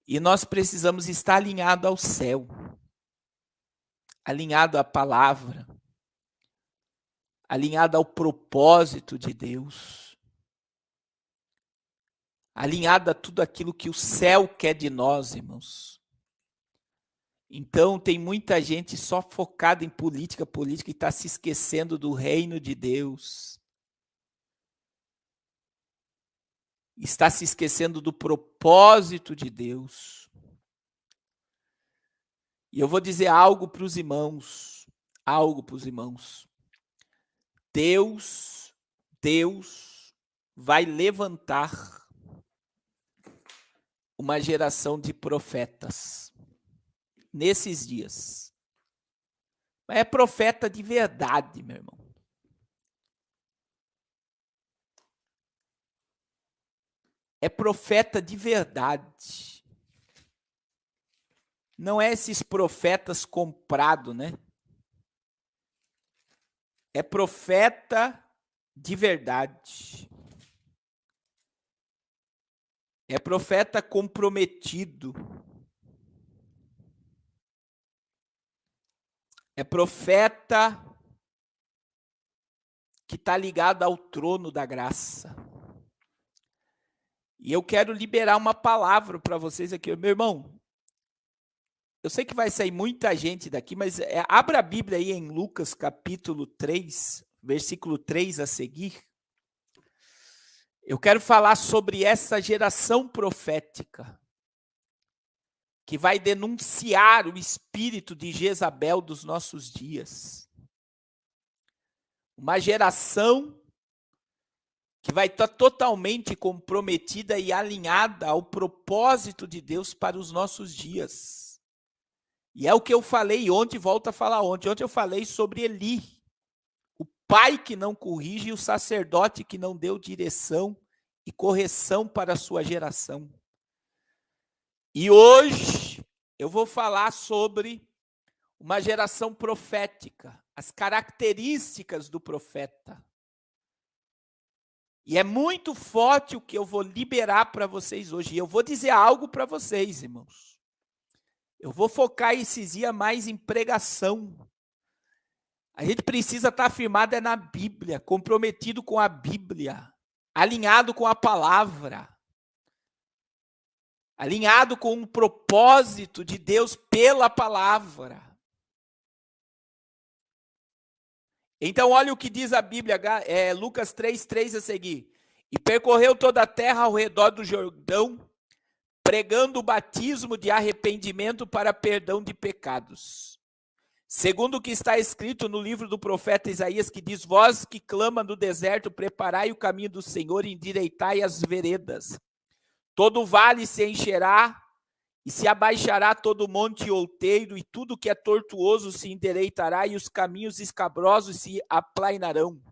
E nós precisamos estar alinhado ao céu, alinhado à palavra, alinhado ao propósito de Deus, alinhado a tudo aquilo que o céu quer de nós, irmãos. Então, tem muita gente só focada em política e está se esquecendo do reino de Deus. Está se esquecendo do propósito de Deus. E eu vou dizer algo para os irmãos. Deus vai levantar uma geração de profetas nesses dias. Mas é profeta de verdade, meu irmão. É profeta de verdade. Não é esses profetas comprados, né? É profeta de verdade. É profeta comprometido. É profeta que está ligado ao trono da graça. E eu quero liberar uma palavra para vocês aqui. Meu irmão, eu sei que vai sair muita gente daqui, mas abra a Bíblia aí em Lucas capítulo 3, versículo 3 a seguir. Eu quero falar sobre essa geração profética que vai denunciar o espírito de Jezabel dos nossos dias. Uma geração que vai estar totalmente comprometida e alinhada ao propósito de Deus para os nossos dias. E é o que eu falei ontem, volto a falar ontem. Ontem eu falei sobre Eli, o pai que não corrige e o sacerdote que não deu direção e correção para a sua geração. E hoje eu vou falar sobre uma geração profética, as características do profeta. E é muito forte o que eu vou liberar para vocês hoje. E eu vou dizer algo para vocês, irmãos. Eu vou focar esses dias mais em pregação. A gente precisa estar firmado na Bíblia, comprometido com a Bíblia, alinhado com a palavra, alinhado com o propósito de Deus pela palavra. Então, olha o que diz a Bíblia, Lucas 3 a seguir. E percorreu toda a terra ao redor do Jordão, pregando o batismo de arrependimento para perdão de pecados. Segundo o que está escrito no livro do profeta Isaías, que diz: vós que clama no deserto, preparai o caminho do Senhor e endireitai as veredas. Todo vale se encherá, e se abaixará todo monte outeiro, e tudo que é tortuoso se endireitará, e os caminhos escabrosos se aplainarão.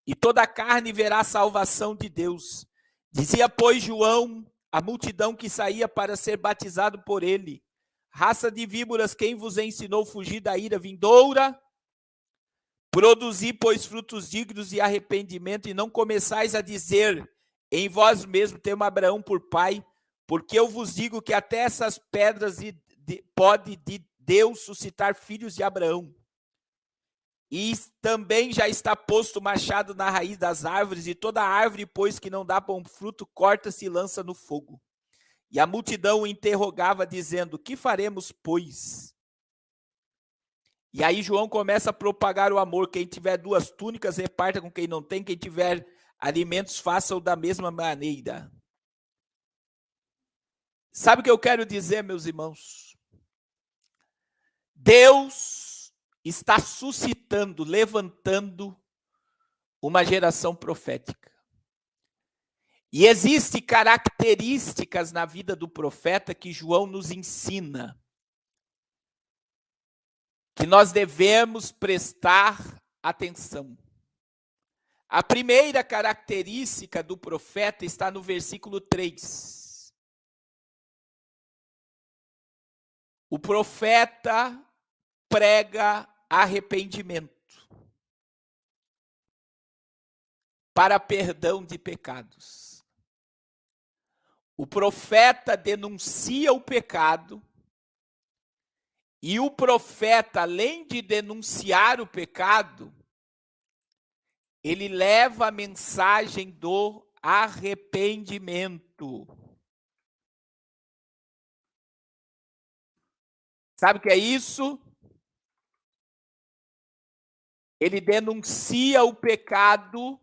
E toda a carne verá a salvação de Deus. Dizia, pois, João, a multidão que saía para ser batizado por ele: raça de víboras, quem vos ensinou a fugir da ira vindoura? Produzi, pois, frutos dignos de arrependimento, e não começais a dizer em vós mesmo, temo Abraão por pai, porque eu vos digo que até essas pedras pode de Deus suscitar filhos de Abraão. E também já está posto o machado na raiz das árvores, e toda árvore, pois, que não dá bom fruto, corta-se e lança no fogo. E a multidão o interrogava, dizendo: que faremos, pois? E aí João começa a propagar o amor. Quem tiver 2 túnicas, reparta com quem não tem. Quem tiver alimentos, faça-o da mesma maneira. Sabe o que eu quero dizer, meus irmãos? Deus está suscitando, levantando uma geração profética. E existem características na vida do profeta que João nos ensina, que nós devemos prestar atenção. A primeira característica do profeta está no versículo 3. O profeta prega arrependimento para perdão de pecados. o profeta denuncia o pecado, e o profeta, além de denunciar o pecado, ele leva a mensagem do arrependimento. Sabe o que é isso? Ele denuncia o pecado,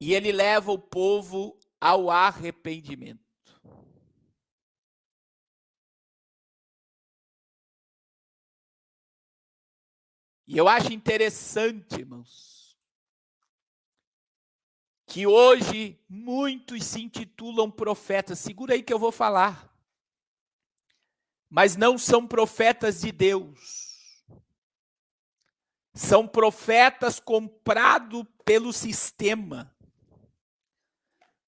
e ele leva o povo ao arrependimento. E eu acho interessante, irmãos, que hoje muitos se intitulam profetas. Segura aí que eu vou falar. Mas não são profetas de Deus. São profetas comprados pelo sistema.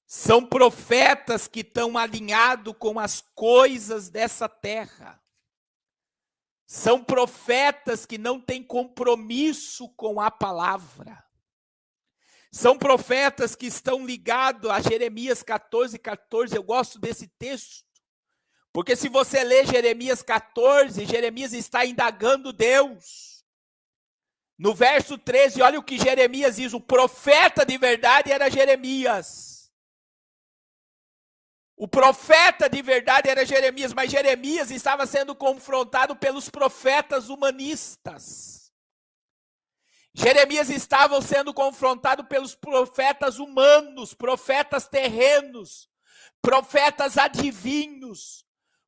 São profetas que estão alinhados com as coisas dessa terra. São profetas que não têm compromisso com a palavra. São profetas que estão ligados a Jeremias 14:14. Eu gosto desse texto. Porque se você ler Jeremias 14, Jeremias está indagando Deus. No verso 13, olha o que Jeremias diz. O profeta de verdade era Jeremias. O profeta de verdade era Jeremias, mas Jeremias estava sendo confrontado pelos profetas humanistas. Jeremias estava sendo confrontado pelos profetas humanos, profetas terrenos, profetas adivinhos,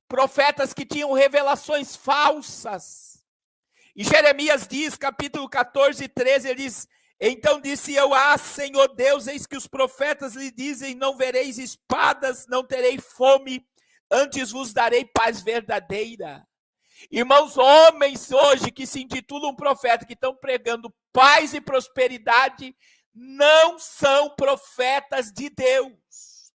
profetas que tinham revelações falsas. E Jeremias diz, capítulo 14, 13, ele diz: então disse eu, Senhor Deus, eis que os profetas lhe dizem, não vereis espadas, não terei fome, antes vos darei paz verdadeira. Irmãos, homens hoje que se intitulam profeta, que estão pregando paz e prosperidade, não são profetas de Deus.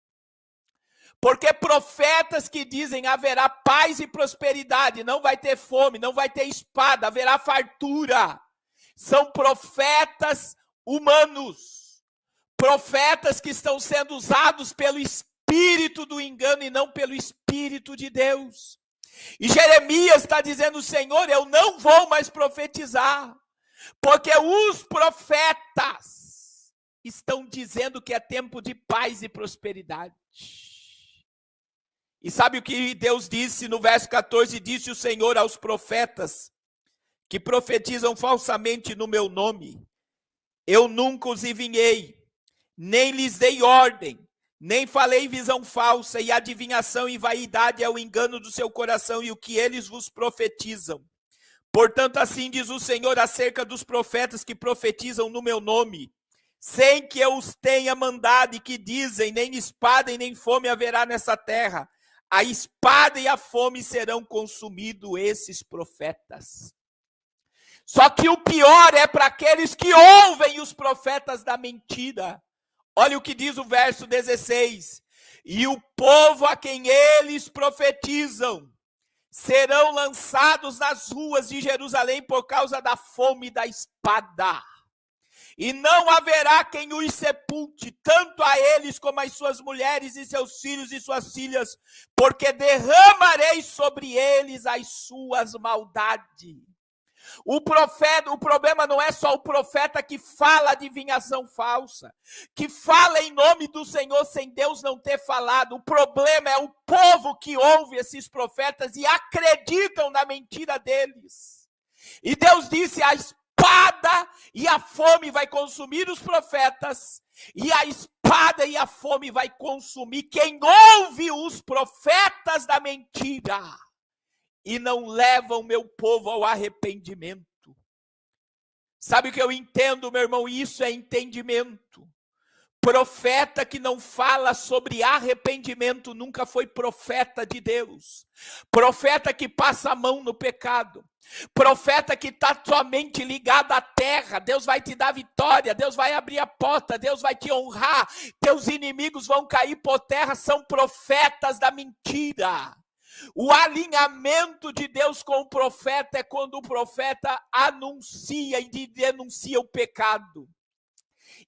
Porque profetas que dizem haverá paz e prosperidade, não vai ter fome, não vai ter espada, haverá fartura, são profetas humanos, profetas que estão sendo usados pelo espírito do engano e não pelo espírito de Deus. E Jeremias está dizendo, Senhor, eu não vou mais profetizar, porque os profetas estão dizendo que é tempo de paz e prosperidade. E sabe o que Deus disse no verso 14? Disse o Senhor aos profetas que profetizam falsamente no meu nome: eu nunca os enviei, nem lhes dei ordem, nem falei visão falsa, e adivinhação e vaidade é o engano do seu coração e o que eles vos profetizam. Portanto, assim diz o Senhor acerca dos profetas que profetizam no meu nome, sem que eu os tenha mandado, e que dizem, nem espada e nem fome haverá nessa terra. A espada e a fome serão consumidos esses profetas. Só que o pior é para aqueles que ouvem os profetas da mentira. Olha o que diz o verso 16. E o povo a quem eles profetizam serão lançados nas ruas de Jerusalém por causa da fome e da espada. E não haverá quem os sepulte, tanto a eles como as suas mulheres e seus filhos e suas filhas, porque derramarei sobre eles as suas maldades. O problema não é só o profeta que fala adivinhação falsa, que fala em nome do Senhor sem Deus não ter falado. O problema é o povo que ouve esses profetas e acreditam na mentira deles. E Deus disse: a espada e a fome vai consumir os profetas, e a espada e a fome vai consumir quem ouve os profetas da mentira e não leva o meu povo ao arrependimento. Sabe o que eu entendo, meu irmão? Isso é entendimento. Profeta que não fala sobre arrependimento nunca foi profeta de Deus. Profeta que passa a mão no pecado. Profeta que está somente ligado à terra. Deus vai te dar vitória, Deus vai abrir a porta, Deus vai te honrar, teus inimigos vão cair por terra. São profetas da mentira. O alinhamento de Deus com o profeta é quando o profeta anuncia e denuncia o pecado.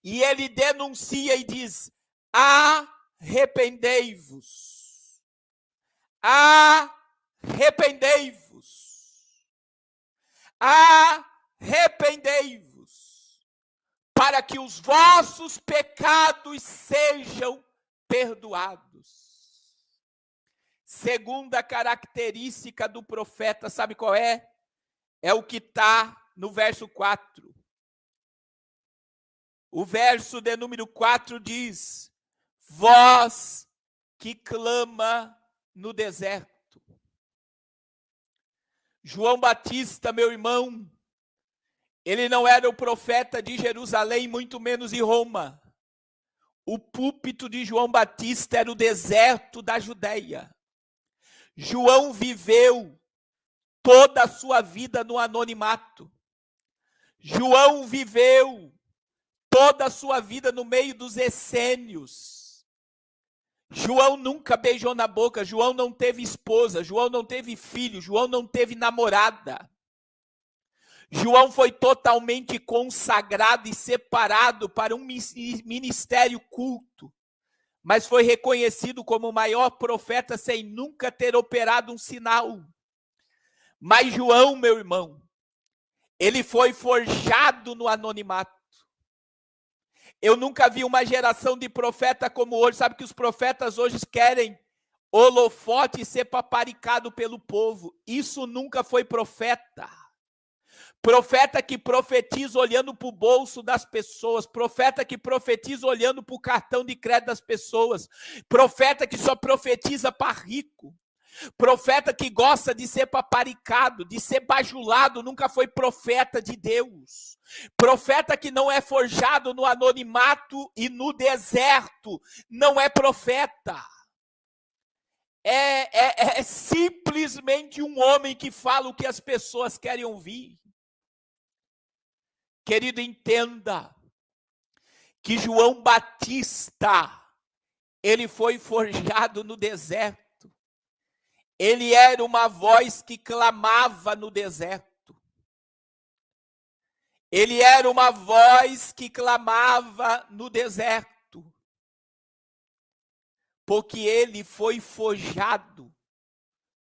E ele denuncia e diz: arrependei-vos. Arrependei-vos. Arrependei-vos, para que os vossos pecados sejam perdoados. Segunda característica do profeta, sabe qual é? É o que está no verso 4. O verso de número 4 diz: voz que clama no deserto. João Batista, meu irmão, ele não era o profeta de Jerusalém, muito menos de Roma. O púlpito de João Batista era o deserto da Judeia. João viveu toda a sua vida no anonimato. João viveu toda a sua vida no meio dos essênios. João nunca beijou na boca, João não teve esposa, João não teve filho, João não teve namorada. João foi totalmente consagrado e separado para um ministério culto, mas foi reconhecido como o maior profeta sem nunca ter operado um sinal. Mas João, meu irmão, ele foi forjado no anonimato. Eu nunca vi uma geração de profeta como hoje. Sabe que os profetas hoje querem holofote e ser paparicado pelo povo. Isso nunca foi profeta. Profeta que profetiza olhando para o bolso das pessoas. Profeta que profetiza olhando para o cartão de crédito das pessoas. Profeta que só profetiza para rico. Profeta que gosta de ser paparicado, de ser bajulado, nunca foi profeta de Deus. Profeta que não é forjado no anonimato e no deserto, não é profeta. É simplesmente um homem que fala o que as pessoas querem ouvir. Querido, entenda que João Batista, ele foi forjado no deserto. Ele era uma voz que clamava no deserto. Ele era uma voz que clamava no deserto. Porque ele foi forjado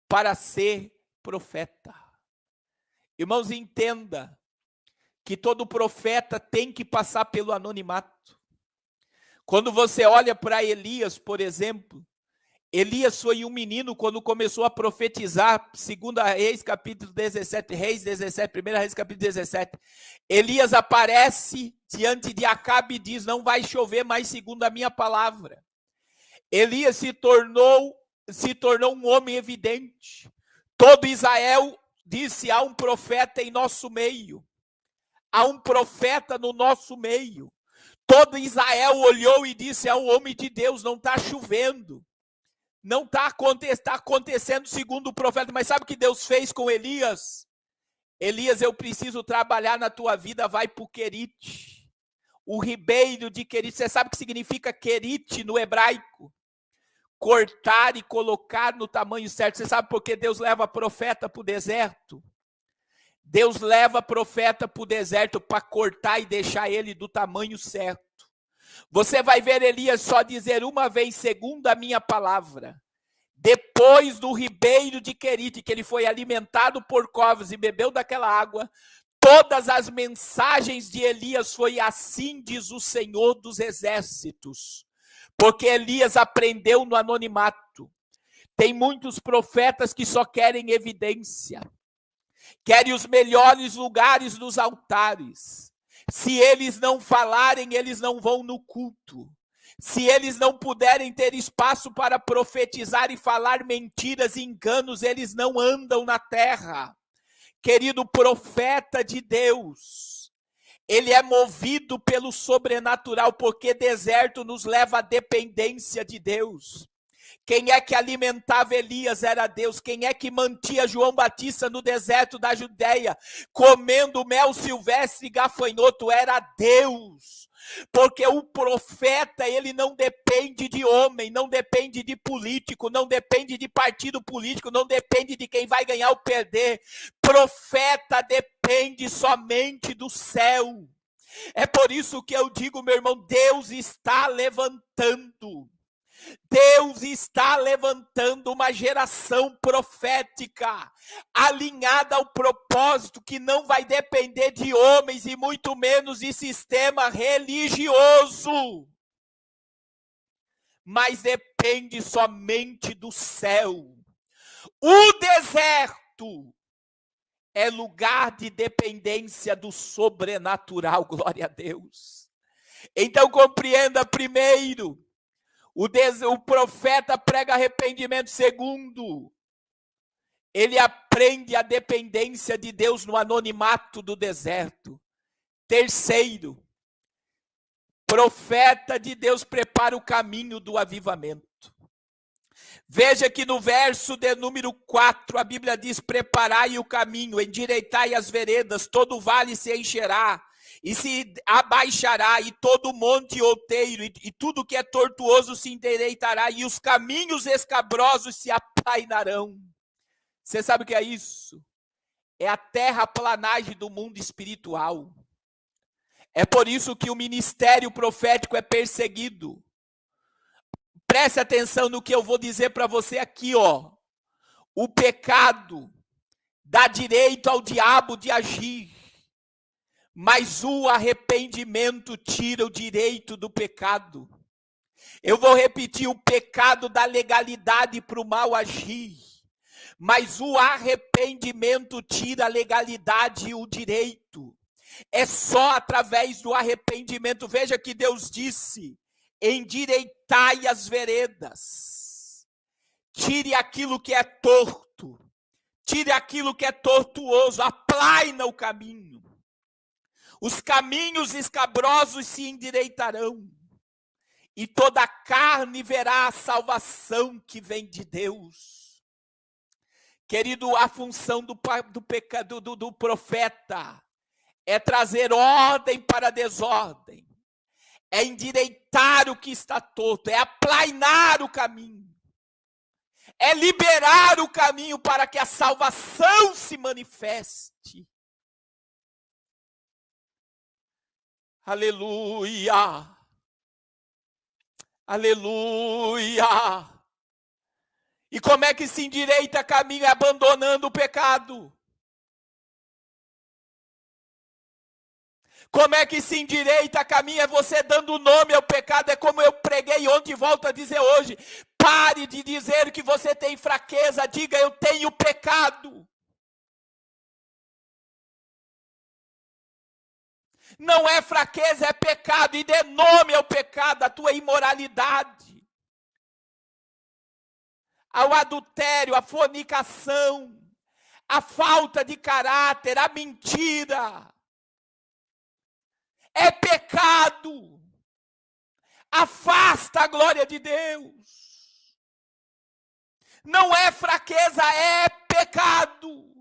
para ser profeta. Irmãos, entenda que todo profeta tem que passar pelo anonimato. Quando você olha para Elias, por exemplo, Elias foi um menino quando começou a profetizar, 2 Reis, capítulo 17, Reis 17, 1 Reis, capítulo 17. Elias aparece diante de Acabe e diz: não vai chover mais segundo a minha palavra. Elias se tornou um homem evidente. Todo Israel disse: há um profeta em nosso meio. Há um profeta no nosso meio. Todo Israel olhou e disse: há um homem de Deus, não está chovendo. Não está acontecendo segundo o profeta. Mas sabe o que Deus fez com Elias? Elias, eu preciso trabalhar na tua vida, vai para o Querite. O ribeiro de Querite. Você sabe o que significa Querite no hebraico? Cortar e colocar no tamanho certo. Você sabe por que Deus leva profeta para o deserto? Deus leva profeta para o deserto para cortar e deixar ele do tamanho certo. Você vai ver Elias só dizer uma vez: segundo a minha palavra. Depois do ribeiro de Querite, que ele foi alimentado por covas e bebeu daquela água, todas as mensagens de Elias foi: assim diz o Senhor dos exércitos. Porque Elias aprendeu no anonimato. Tem muitos profetas que só querem evidência. Querem os melhores lugares nos altares. Se eles não falarem, eles não vão no culto. Se eles não puderem ter espaço para profetizar e falar mentiras e enganos, eles não andam na terra. Querido, profeta de Deus, ele é movido pelo sobrenatural, porque deserto nos leva à dependência de Deus. Quem é que alimentava Elias era Deus. Quem é que mantinha João Batista no deserto da Judéia, comendo mel silvestre e gafanhoto, era Deus. Porque o profeta, ele não depende de homem, não depende de político, não depende de partido político, não depende de quem vai ganhar ou perder. Profeta depende somente do céu. É por isso que eu digo, meu irmão, Deus está levantando. Deus está levantando uma geração profética, alinhada ao propósito, que não vai depender de homens e muito menos de sistema religioso, mas depende somente do céu. O deserto é lugar de dependência do sobrenatural, glória a Deus. Então compreenda, primeiro, o profeta prega arrependimento. Segundo, ele aprende a dependência de Deus no anonimato do deserto. Terceiro, profeta de Deus prepara o caminho do avivamento. Veja que no verso de número 4, a Bíblia diz: preparai o caminho, endireitai as veredas, todo vale se encherá, e se abaixará, e todo monte outeiro, e tudo que é tortuoso se endireitará, e os caminhos escabrosos se aplainarão. Você sabe o que é isso? É a terraplanagem do mundo espiritual. É por isso que o ministério profético é perseguido. Preste atenção no que eu vou dizer para você aqui, ó. O pecado dá direito ao diabo de agir, mas o arrependimento tira o direito do pecado. Eu vou repetir: o pecado dá legalidade para o mal agir, mas o arrependimento tira a legalidade e o direito. É só através do arrependimento. Veja que Deus disse: endireitai as veredas, tire aquilo que é torto, tire aquilo que é tortuoso, aplaina o caminho. Os caminhos escabrosos se endireitarão, e toda a carne verá a salvação que vem de Deus. Querido, a função do profeta é trazer ordem para a desordem, é endireitar o que está torto, é aplainar o caminho, é liberar o caminho para que a salvação se manifeste. Aleluia! Aleluia! E como é que se endireita caminho? É abandonando o pecado. Como é que se endireita caminho? É você dando nome ao pecado. É como eu preguei ontem e volto a dizer hoje: pare de dizer que você tem fraqueza, diga: eu tenho pecado. Não é fraqueza, é pecado, e dê nome ao pecado, à tua imoralidade, ao adultério, à fornicação, à falta de caráter, à mentira. É pecado. Afasta a glória de Deus. Não é fraqueza, é pecado.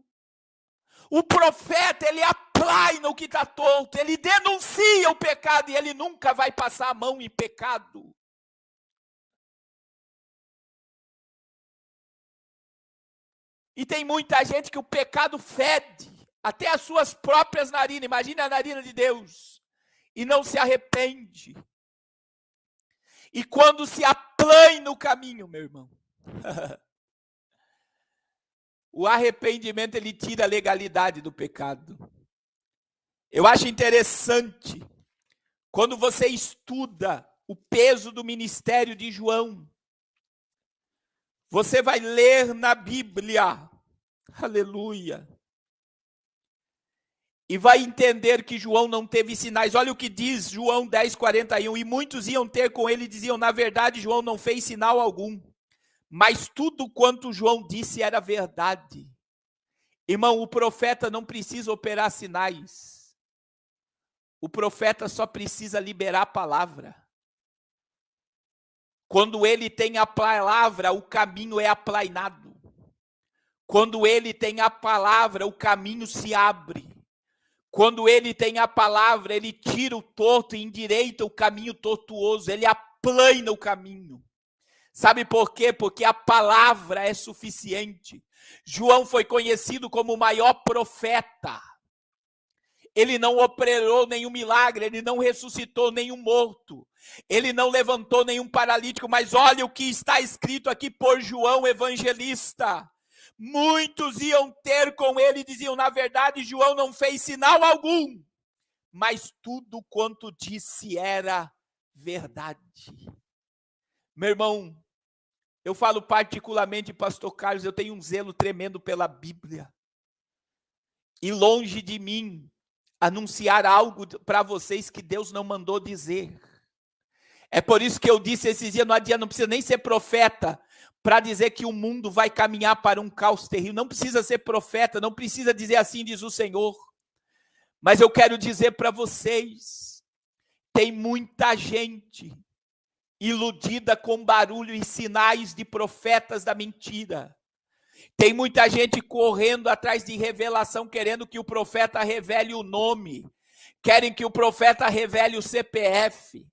O profeta, ele aplaina o que está torto, ele denuncia o pecado e ele nunca vai passar a mão em pecado. E tem muita gente que o pecado fede até as suas próprias narinas. Imagina a narina de Deus. E não se arrepende. E quando se aplaina o caminho, meu irmão, o arrependimento, ele tira a legalidade do pecado. Eu acho interessante, quando você estuda o peso do ministério de João, você vai ler na Bíblia, aleluia, e vai entender que João não teve sinais. Olha o que diz João 10:41, e muitos iam ter com ele e diziam: na verdade, João não fez sinal algum, mas tudo quanto João disse era verdade. Irmão, o profeta não precisa operar sinais. O profeta só precisa liberar a palavra. Quando ele tem a palavra, o caminho é aplainado. Quando ele tem a palavra, o caminho se abre. Quando ele tem a palavra, ele tira o torto e endireita o caminho tortuoso, ele aplana o caminho. Sabe por quê? Porque a palavra é suficiente. João foi conhecido como o maior profeta. Ele não operou nenhum milagre, ele não ressuscitou nenhum morto, ele não levantou nenhum paralítico, mas olha o que está escrito aqui por João evangelista. Muitos iam ter com ele e diziam, na verdade, João não fez sinal algum, mas tudo quanto disse era verdade. Meu irmão, eu falo particularmente, pastor Carlos, eu tenho um zelo tremendo pela Bíblia. E longe de mim anunciar algo para vocês que Deus não mandou dizer. É por isso que eu disse esses dias, não adianta, não precisa nem ser profeta para dizer que o mundo vai caminhar para um caos terrível. Não precisa ser profeta, não precisa dizer assim, diz o Senhor. Mas eu quero dizer para vocês, tem muita gente iludida com barulho e sinais de profetas da mentira. Tem muita gente correndo atrás de revelação, querendo que o profeta revele o nome, querem que o profeta revele o CPF,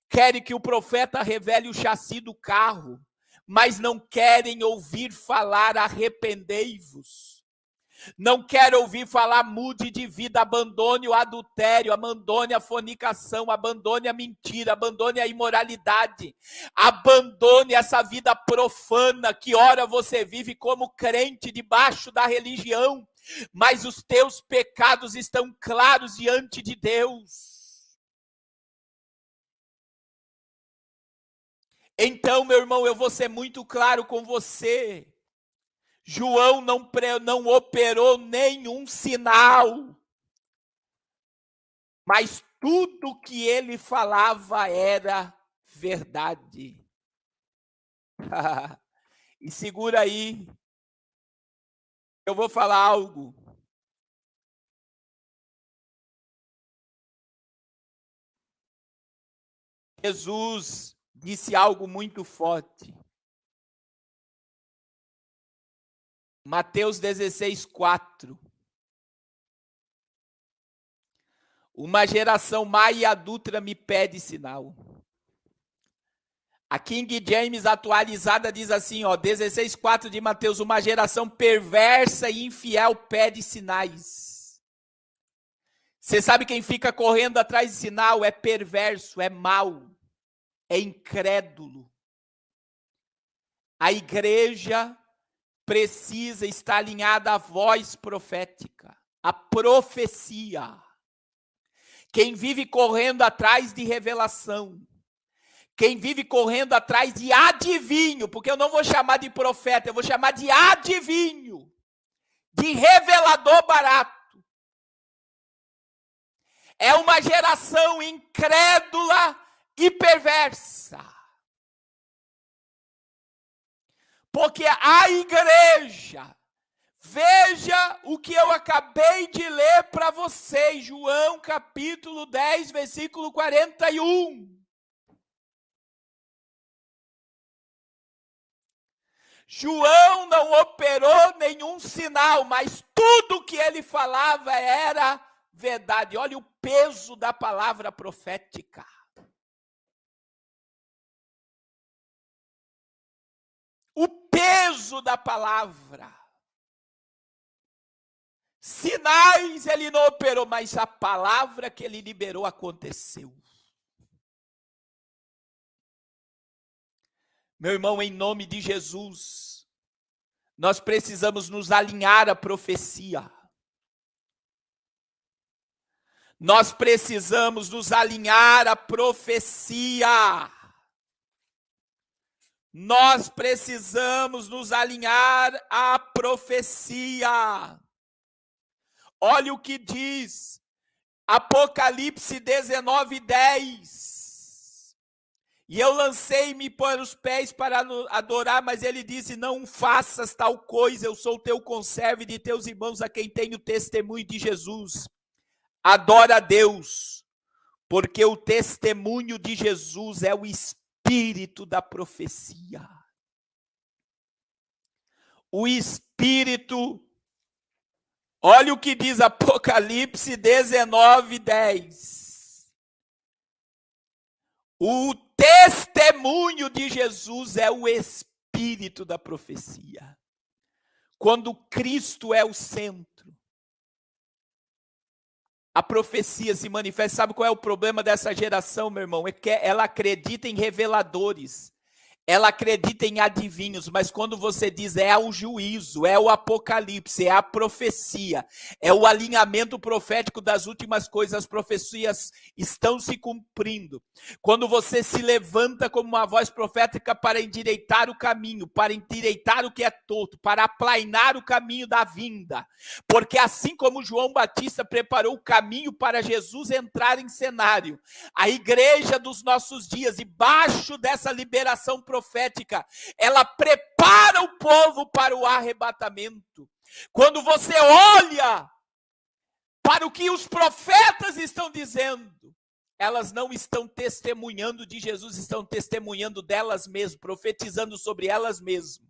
querem que o profeta revele o chassi do carro, mas não querem ouvir falar arrependei-vos. Não quer ouvir falar mude de vida, abandone o adultério, abandone a fornicação, abandone a mentira, abandone a imoralidade, abandone essa vida profana que ora você vive como crente debaixo da religião, mas os teus pecados estão claros diante de Deus. Então, meu irmão, eu vou ser muito claro com você. João não operou nenhum sinal, mas tudo que ele falava era verdade. E segura aí, eu vou falar algo. Jesus disse algo muito forte. Mateus 16:4. Uma geração má e adúltera me pede sinal. A King James atualizada diz assim, 16:4 de Mateus, uma geração perversa e infiel pede sinais. Você sabe quem fica correndo atrás de sinal? É perverso, é mau, é incrédulo. A igreja precisa estar alinhada à voz profética, à profecia. Quem vive correndo atrás de revelação, quem vive correndo atrás de adivinho, porque eu não vou chamar de profeta, eu vou chamar de adivinho, de revelador barato. É uma geração incrédula e perversa. Porque a igreja, veja o que eu acabei de ler para vocês, João capítulo 10, versículo 41. João não operou nenhum sinal, mas tudo que ele falava era verdade. Olha o peso da palavra profética. O peso da palavra. Sinais ele não operou, mas a palavra que ele liberou aconteceu. Meu irmão, em nome de Jesus, nós precisamos nos alinhar à profecia. Nós precisamos nos alinhar à profecia. Nós precisamos nos alinhar à profecia. Olha o que diz Apocalipse 19:10. E eu lancei-me para os pés para adorar, mas ele disse, não faças tal coisa, eu sou teu conservo e de teus irmãos a quem tenho testemunho de Jesus. Adora a Deus, porque o testemunho de Jesus é o Espírito espírito da profecia. O espírito, olha o que diz Apocalipse 19:10. O testemunho de Jesus é o espírito da profecia. Quando Cristo é o centro, a profecia se manifesta. Sabe qual é o problema dessa geração, meu irmão? É que ela acredita em reveladores. Ela acredita em adivinhos, mas quando você diz é o juízo, é o apocalipse, é a profecia, é o alinhamento profético das últimas coisas, as profecias estão se cumprindo. Quando você se levanta como uma voz profética para endireitar o caminho, para endireitar o que é torto, para aplainar o caminho da vinda, porque assim como João Batista preparou o caminho para Jesus entrar em cenário, a igreja dos nossos dias, debaixo dessa liberação profética, ela prepara o povo para o arrebatamento. Quando você olha para o que os profetas estão dizendo, elas não estão testemunhando de Jesus, estão testemunhando delas mesmas, profetizando sobre elas mesmas.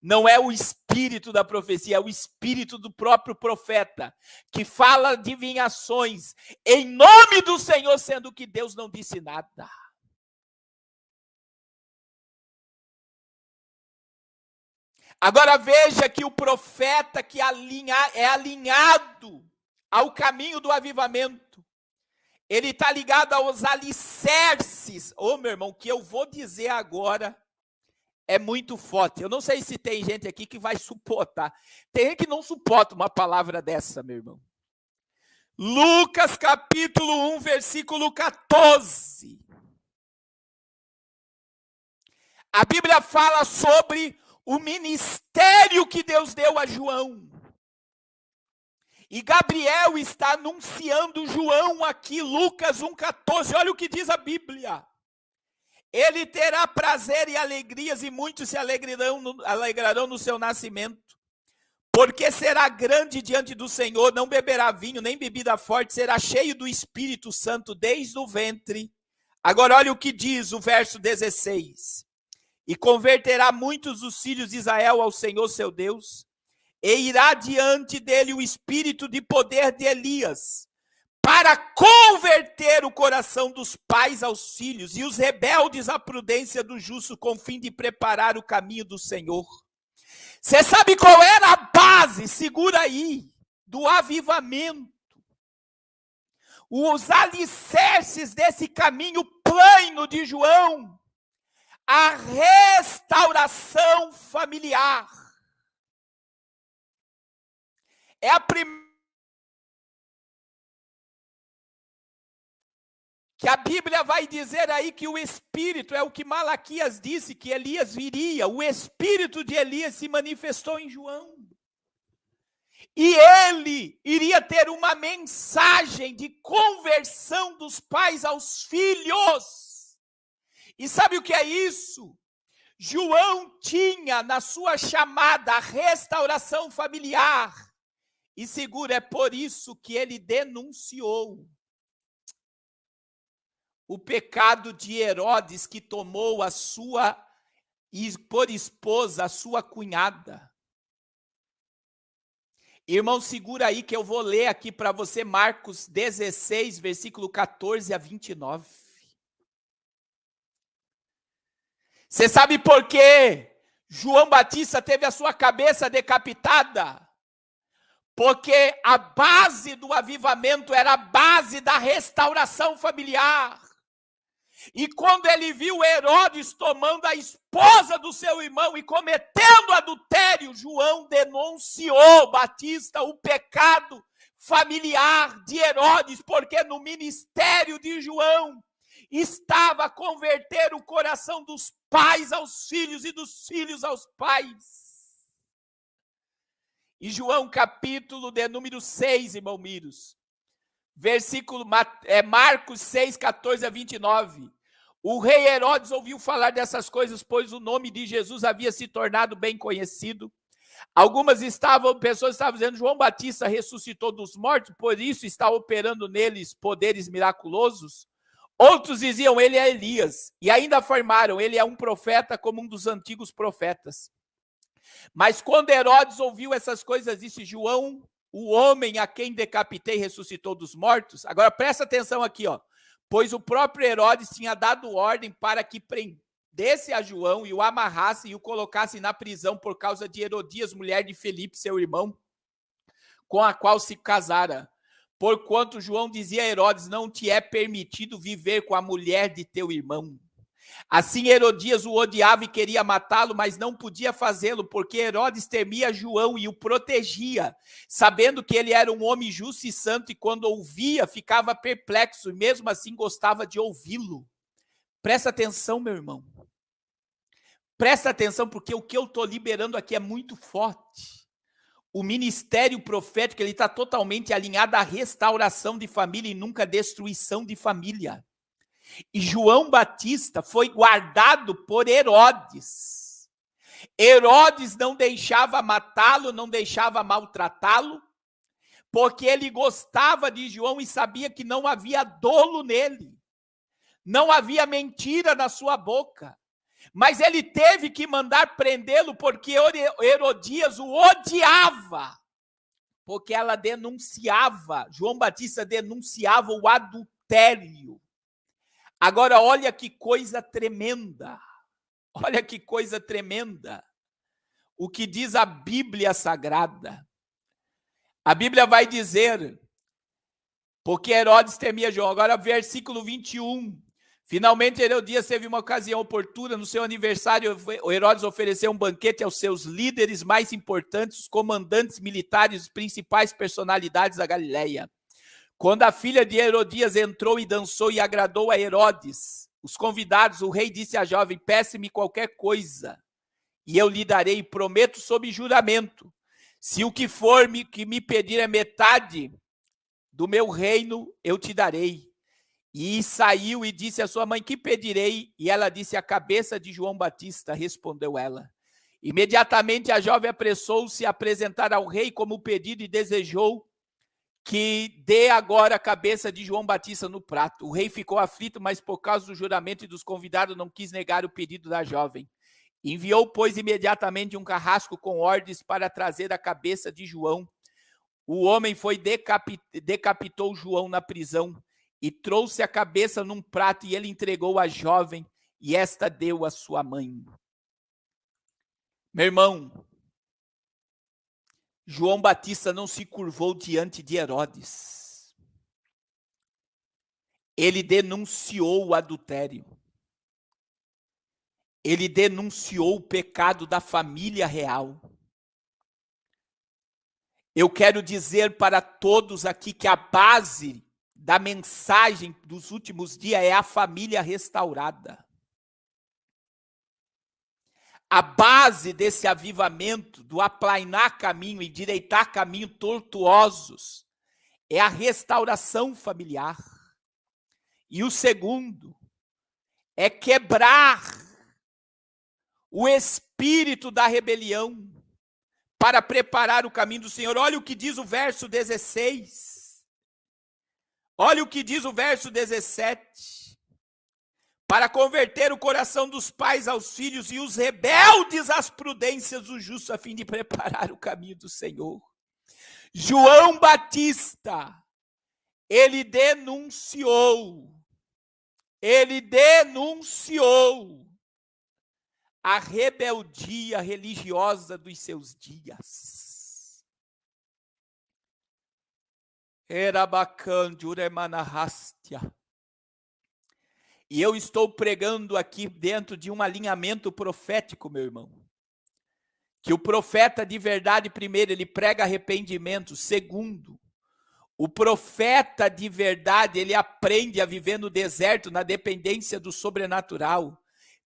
Não é o espírito da profecia, é o espírito do próprio profeta, que fala adivinhações em nome do Senhor, sendo que Deus não disse nada. Agora veja que o profeta que é alinhado ao caminho do avivamento, ele está ligado aos alicerces. Ô, meu irmão, o que eu vou dizer agora é muito forte. Eu não sei se tem gente aqui que vai suportar. Tem gente que não suporta uma palavra dessa, meu irmão. Lucas capítulo 1, versículo 14. A Bíblia fala sobre o ministério que Deus deu a João. E Gabriel está anunciando João aqui, Lucas 1,14. Olha o que diz a Bíblia. Ele terá prazer e alegrias, e muitos se alegrarão no seu nascimento. Porque será grande diante do Senhor, não beberá vinho, nem bebida forte, será cheio do Espírito Santo desde o ventre. Agora olha o que diz o verso 16. E converterá muitos dos filhos de Israel ao Senhor seu Deus, e irá diante dele o espírito de poder de Elias, para converter o coração dos pais aos filhos, e os rebeldes à prudência do justo, com o fim de preparar o caminho do Senhor. Você sabe qual era a base, segura aí, do avivamento? Os alicerces desse caminho plano de João, a restauração familiar. É a primeira que a Bíblia vai dizer aí que o Espírito, é o que Malaquias disse, que Elias viria. O Espírito de Elias se manifestou em João. E ele iria ter uma mensagem de conversão dos pais aos filhos. E sabe o que é isso? João tinha na sua chamada a restauração familiar. E segura, é por isso que ele denunciou o pecado de Herodes, que tomou a sua, por esposa, a sua cunhada. Irmão, segura aí que eu vou ler aqui para você Marcos 16, versículo 14 a 29. Você sabe por que João Batista teve a sua cabeça decapitada? Porque a base do avivamento era a base da restauração familiar. E quando ele viu Herodes tomando a esposa do seu irmão e cometendo adultério, João denunciou Batista o pecado familiar de Herodes, porque no ministério de João estava a converter o coração dos pais aos filhos e dos filhos aos pais. E João capítulo de número 6, irmão Miros, versículo, Marcos 6, 14 a 29. O rei Herodes ouviu falar dessas coisas, pois o nome de Jesus havia se tornado bem conhecido. Pessoas estavam dizendo, João Batista ressuscitou dos mortos, por isso está operando neles poderes miraculosos. Outros diziam, ele é Elias. E ainda afirmaram, ele é um profeta como um dos antigos profetas. Mas quando Herodes ouviu essas coisas, disse: João, o homem a quem decapitei, ressuscitou dos mortos. Agora presta atenção aqui, ó. Pois o próprio Herodes tinha dado ordem para que prendesse a João e o amarrasse e o colocasse na prisão por causa de Herodias, mulher de Felipe, seu irmão, com a qual se casara. Porquanto João dizia a Herodes: não te é permitido viver com a mulher de teu irmão. Assim Herodias o odiava e queria matá-lo, mas não podia fazê-lo, porque Herodes temia João e o protegia, sabendo que ele era um homem justo e santo, e quando ouvia, ficava perplexo, e mesmo assim gostava de ouvi-lo. Presta atenção, meu irmão. Presta atenção, porque o que eu estou liberando aqui é muito forte. O ministério profético ele está totalmente alinhado à restauração de família e nunca à destruição de família. E João Batista foi guardado por Herodes. Herodes não deixava matá-lo, não deixava maltratá-lo, porque ele gostava de João e sabia que não havia dolo nele. Não havia mentira na sua boca. Mas ele teve que mandar prendê-lo porque Herodias o odiava. Porque ela denunciava, João Batista denunciava o adultério. Agora, olha que coisa tremenda. Olha que coisa tremenda. O que diz a Bíblia Sagrada. A Bíblia vai dizer, porque Herodes temia João. Agora, versículo 21. Finalmente, Herodias teve uma ocasião oportuna. No seu aniversário, Herodes ofereceu um banquete aos seus líderes mais importantes, os comandantes militares, as principais personalidades da Galileia. Quando a filha de Herodias entrou e dançou e agradou a Herodes, os convidados, o rei disse à jovem: peça-me qualquer coisa, e eu lhe darei, prometo sob juramento. Se o que for que me pedir é metade do meu reino, eu te darei. E saiu e disse à sua mãe: que pedirei? E ela disse: a cabeça de João Batista, respondeu ela. Imediatamente a jovem apressou-se a apresentar ao rei como pedido e desejou que dê agora a cabeça de João Batista no prato. O rei ficou aflito, mas por causa do juramento e dos convidados não quis negar o pedido da jovem. Enviou, pois, imediatamente um carrasco com ordens para trazer a cabeça de João. O homem foi decapitou João na prisão e trouxe a cabeça num prato e ele entregou à jovem e esta deu à sua mãe. Meu irmão, João Batista não se curvou diante de Herodes. Ele denunciou o adultério. Ele denunciou o pecado da família real. Eu quero dizer para todos aqui que a base da mensagem dos últimos dias é a família restaurada. A base desse avivamento, do aplainar caminho, endireitar caminho tortuosos, é a restauração familiar. E o segundo é quebrar o espírito da rebelião para preparar o caminho do Senhor. Olha o que diz o verso 16. Olha o que diz o verso 17. Para converter o coração dos pais aos filhos e os rebeldes às prudências do justo, a fim de preparar o caminho do Senhor. João Batista, ele denunciou a rebeldia religiosa dos seus dias. E eu estou pregando aqui dentro de um alinhamento profético, meu irmão. Que o profeta de verdade, primeiro, ele prega arrependimento. Segundo, o profeta de verdade, ele aprende a viver no deserto, na dependência do sobrenatural.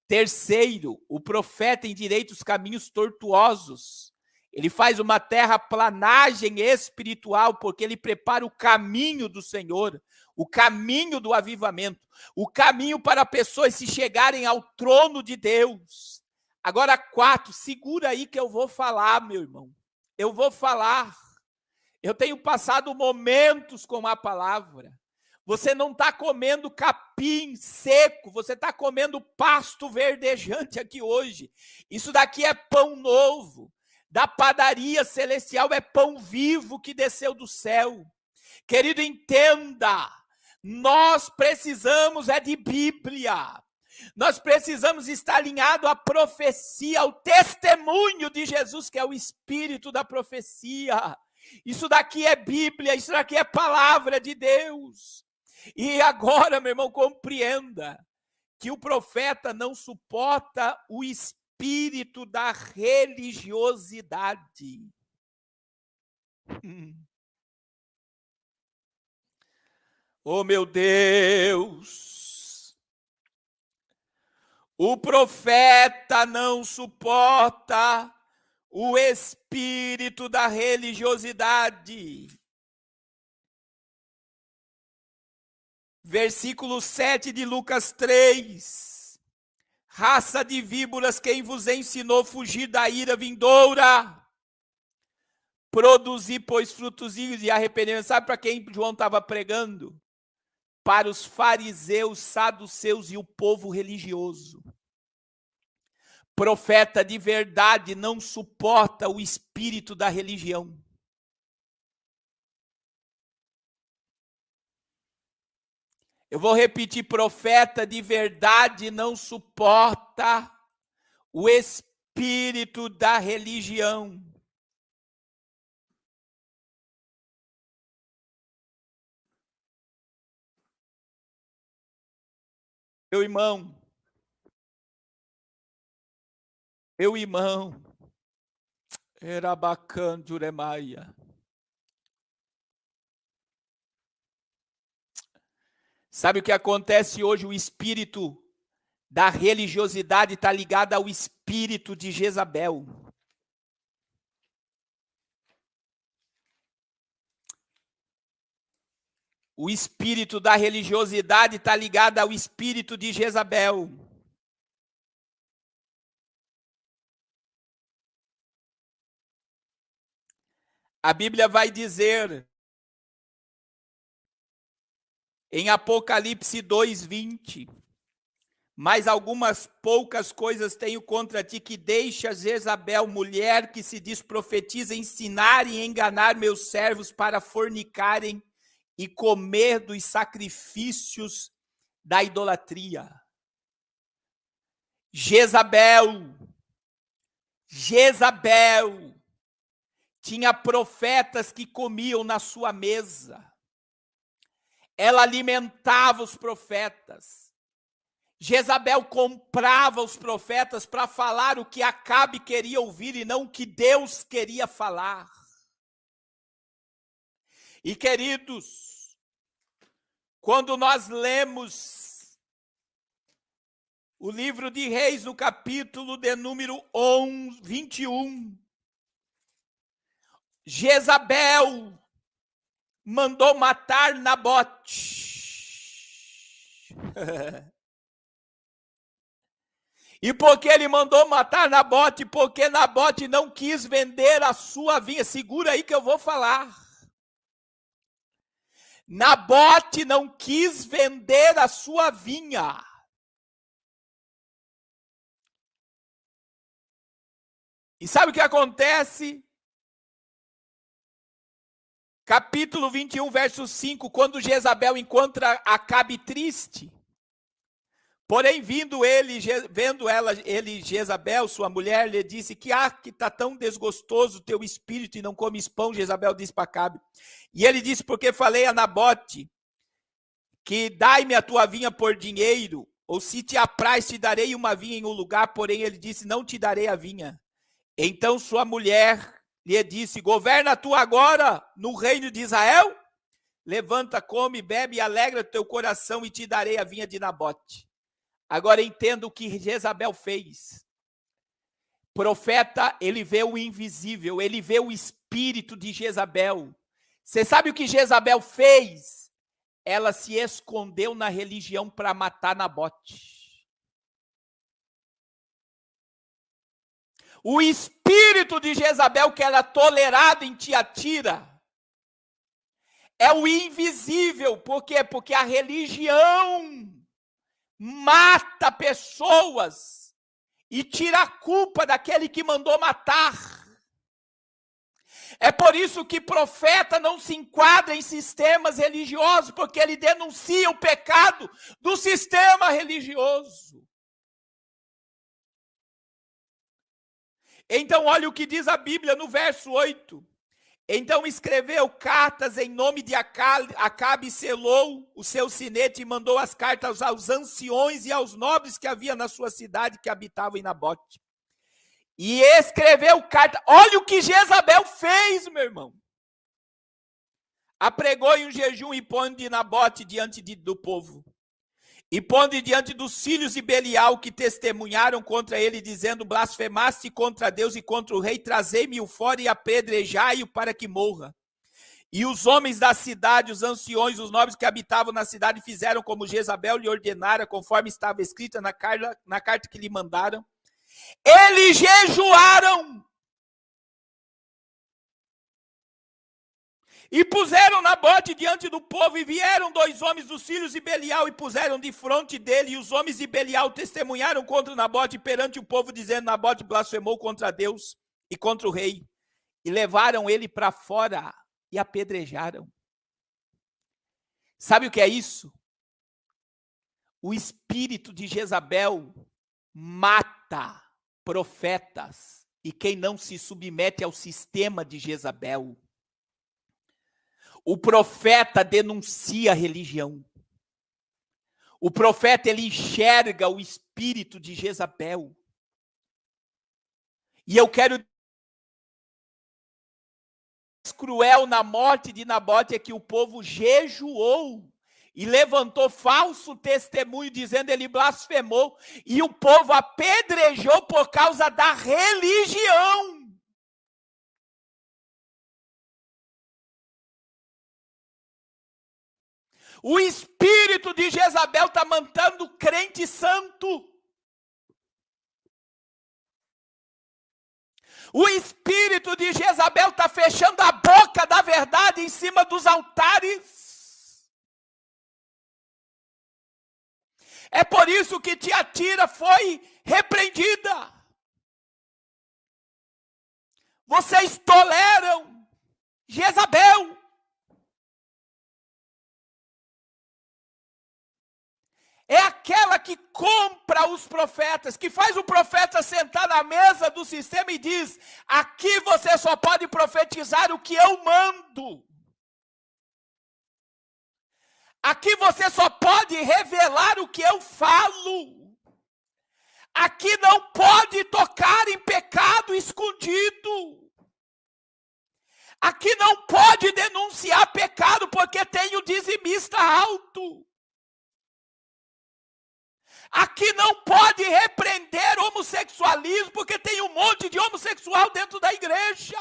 Terceiro, o profeta endireita os caminhos tortuosos. Ele faz uma terraplanagem espiritual, porque ele prepara o caminho do Senhor, o caminho do avivamento, o caminho para pessoas se chegarem ao trono de Deus. Agora, 4, segura aí que eu vou falar, meu irmão. Eu vou falar. Eu tenho passado momentos com a palavra. Você não está comendo capim seco, você está comendo pasto verdejante aqui hoje. Isso daqui é pão novo. Da padaria celestial é pão vivo que desceu do céu. Querido, entenda, nós precisamos de Bíblia. Nós precisamos estar alinhado à profecia, ao testemunho de Jesus, que é o espírito da profecia. Isso daqui é Bíblia, isso daqui é palavra de Deus. E agora, meu irmão, compreenda que o profeta não suporta o espírito da religiosidade. Oh, meu Deus! O profeta não suporta o espírito da religiosidade. Versículo 7 de Lucas 3. Raça de víboras, quem vos ensinou fugir da ira vindoura? Produzir, pois, frutos de arrependimento. Sabe para quem João estava pregando? Para os fariseus, saduceus e o povo religioso. Profeta de verdade não suporta o espírito da religião. Eu vou repetir, profeta de verdade não suporta o espírito da religião. Meu irmão, era bacana, Juremaia. Sabe o que acontece hoje? O espírito da religiosidade está ligado ao espírito de Jezabel. O espírito da religiosidade está ligado ao espírito de Jezabel. A Bíblia vai dizer em Apocalipse 2:20, mas algumas poucas coisas tenho contra ti, que deixas Jezabel, mulher que se diz profetiza, ensinar e enganar meus servos para fornicarem e comer dos sacrifícios da idolatria. Jezabel tinha profetas que comiam na sua mesa. Ela alimentava os profetas. Jezabel comprava os profetas para falar o que Acabe queria ouvir e não o que Deus queria falar. E, queridos, quando nós lemos o livro de Reis, no capítulo de número 21, Jezabel mandou matar Nabote. E por que ele mandou matar Nabote? Porque Nabote não quis vender a sua vinha. Segura aí que eu vou falar. Nabote não quis vender a sua vinha. E sabe o que acontece? Capítulo 21, verso 5, quando Jezabel encontra Acabe triste, porém vendo ele, Jezabel, sua mulher, lhe disse que está tão desgostoso o teu espírito e não comes pão. Jezabel disse para Acabe. E ele disse, porque falei a Nabote, que dai-me a tua vinha por dinheiro, ou se te apraz, te darei uma vinha em um lugar, porém ele disse, não te darei a vinha. Então sua mulher lhe disse, governa tu agora no reino de Israel? Levanta, come, bebe e alegra teu coração e te darei a vinha de Nabote. Agora entenda o que Jezabel fez. Profeta, ele vê o invisível, ele vê o espírito de Jezabel. Você sabe o que Jezabel fez? Ela se escondeu na religião para matar Nabote. O espírito de Jezabel, que era tolerado em Tiatira, é o invisível. Por quê? Porque a religião mata pessoas e tira a culpa daquele que mandou matar. É por isso que profeta não se enquadra em sistemas religiosos, porque ele denuncia o pecado do sistema religioso. Então, olha o que diz a Bíblia no verso 8. Então escreveu cartas em nome de Acabe, selou o seu sinete e mandou as cartas aos anciões e aos nobres que havia na sua cidade que habitavam em Nabote. E escreveu carta. Olha o que Jezabel fez, meu irmão. Apregou em um jejum e pondo de Nabote diante do povo. E pondo diante dos filhos de Belial que testemunharam contra ele, dizendo: blasfemaste contra Deus e contra o rei, trazei-me-o fora e apedrejai-o para que morra. E os homens da cidade, os anciões, os nobres que habitavam na cidade, fizeram como Jezabel lhe ordenara, conforme estava escrita na carta que lhe mandaram. Eles jejuaram e puseram Nabote diante do povo, e vieram 2 homens dos filhos de Belial e puseram de fronte dele, e os homens de Belial testemunharam contra Nabote perante o povo, dizendo: Nabote blasfemou contra Deus e contra o rei, e levaram ele para fora e apedrejaram. Sabe o que é isso? O espírito de Jezabel mata profetas e quem não se submete ao sistema de Jezabel. O profeta denuncia a religião. O profeta, ele enxerga o espírito de Jezabel. E eu quero... O cruel na morte de Nabote é que o povo jejuou e levantou falso testemunho, dizendo ele blasfemou, e o povo apedrejou por causa da religião. O espírito de Jezabel está matando crente santo. O espírito de Jezabel está fechando a boca da verdade em cima dos altares. É por isso que Tiatira foi repreendida. Vocês toleram Jezabel. É aquela que compra os profetas, que faz o profeta sentar na mesa do sistema e diz: aqui você só pode profetizar o que eu mando. Aqui você só pode revelar o que eu falo. Aqui não pode tocar em pecado escondido. Aqui não pode denunciar pecado porque tem o dizimista alto. Aqui não pode repreender homossexualismo, porque tem um monte de homossexual dentro da igreja.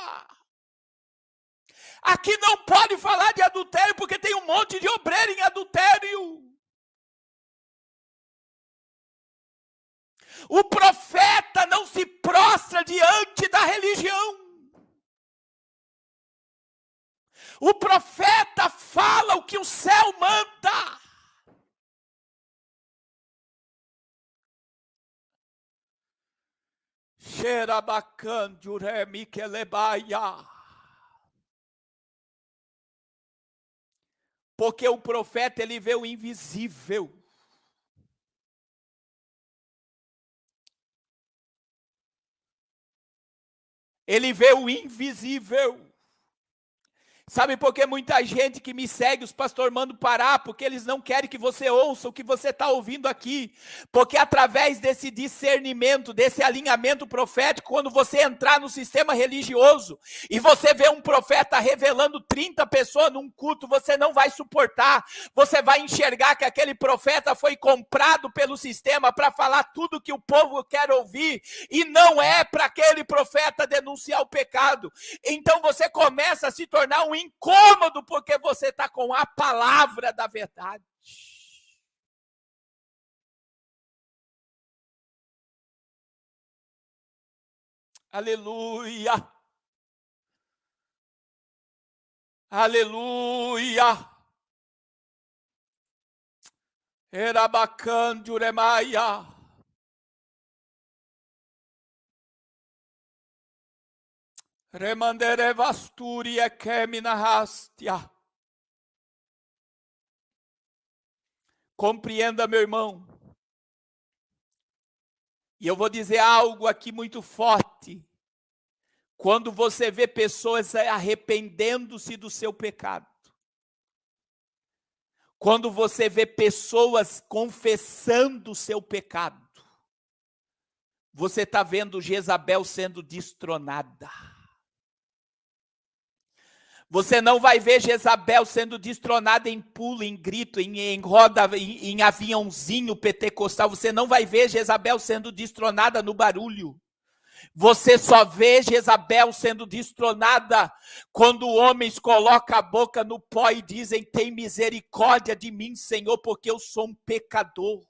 Aqui não pode falar de adultério, porque tem um monte de obreiro em adultério. O profeta não se prostra diante da religião. O profeta fala o que o céu manda. Porque o profeta, ele vê o invisível. Ele vê o invisível. Sabe por que muita gente que me segue, os pastores mandam parar? Porque eles não querem que você ouça o que você está ouvindo aqui. Porque através desse discernimento, desse alinhamento profético, quando você entrar no sistema religioso e você vê um profeta revelando 30 pessoas num culto, você não vai suportar. Você vai enxergar que aquele profeta foi comprado pelo sistema para falar tudo que o povo quer ouvir. E não é para aquele profeta denunciar o pecado. Então você começa a se tornar um incômodo, porque você está com a palavra da verdade. Aleluia. Aleluia. Erabacandio remaia. Remandere vasturi e kemina hastia. Compreenda, meu irmão. E eu vou dizer algo aqui muito forte. Quando você vê pessoas arrependendo-se do seu pecado, quando você vê pessoas confessando o seu pecado, você está vendo Jezabel sendo destronada. Você não vai ver Jezabel sendo destronada em pulo, em grito, em roda, em aviãozinho pentecostal. Você não vai ver Jezabel sendo destronada no barulho. Você só vê Jezabel sendo destronada quando homens colocam a boca no pó e dizem: tem misericórdia de mim, Senhor, porque eu sou um pecador.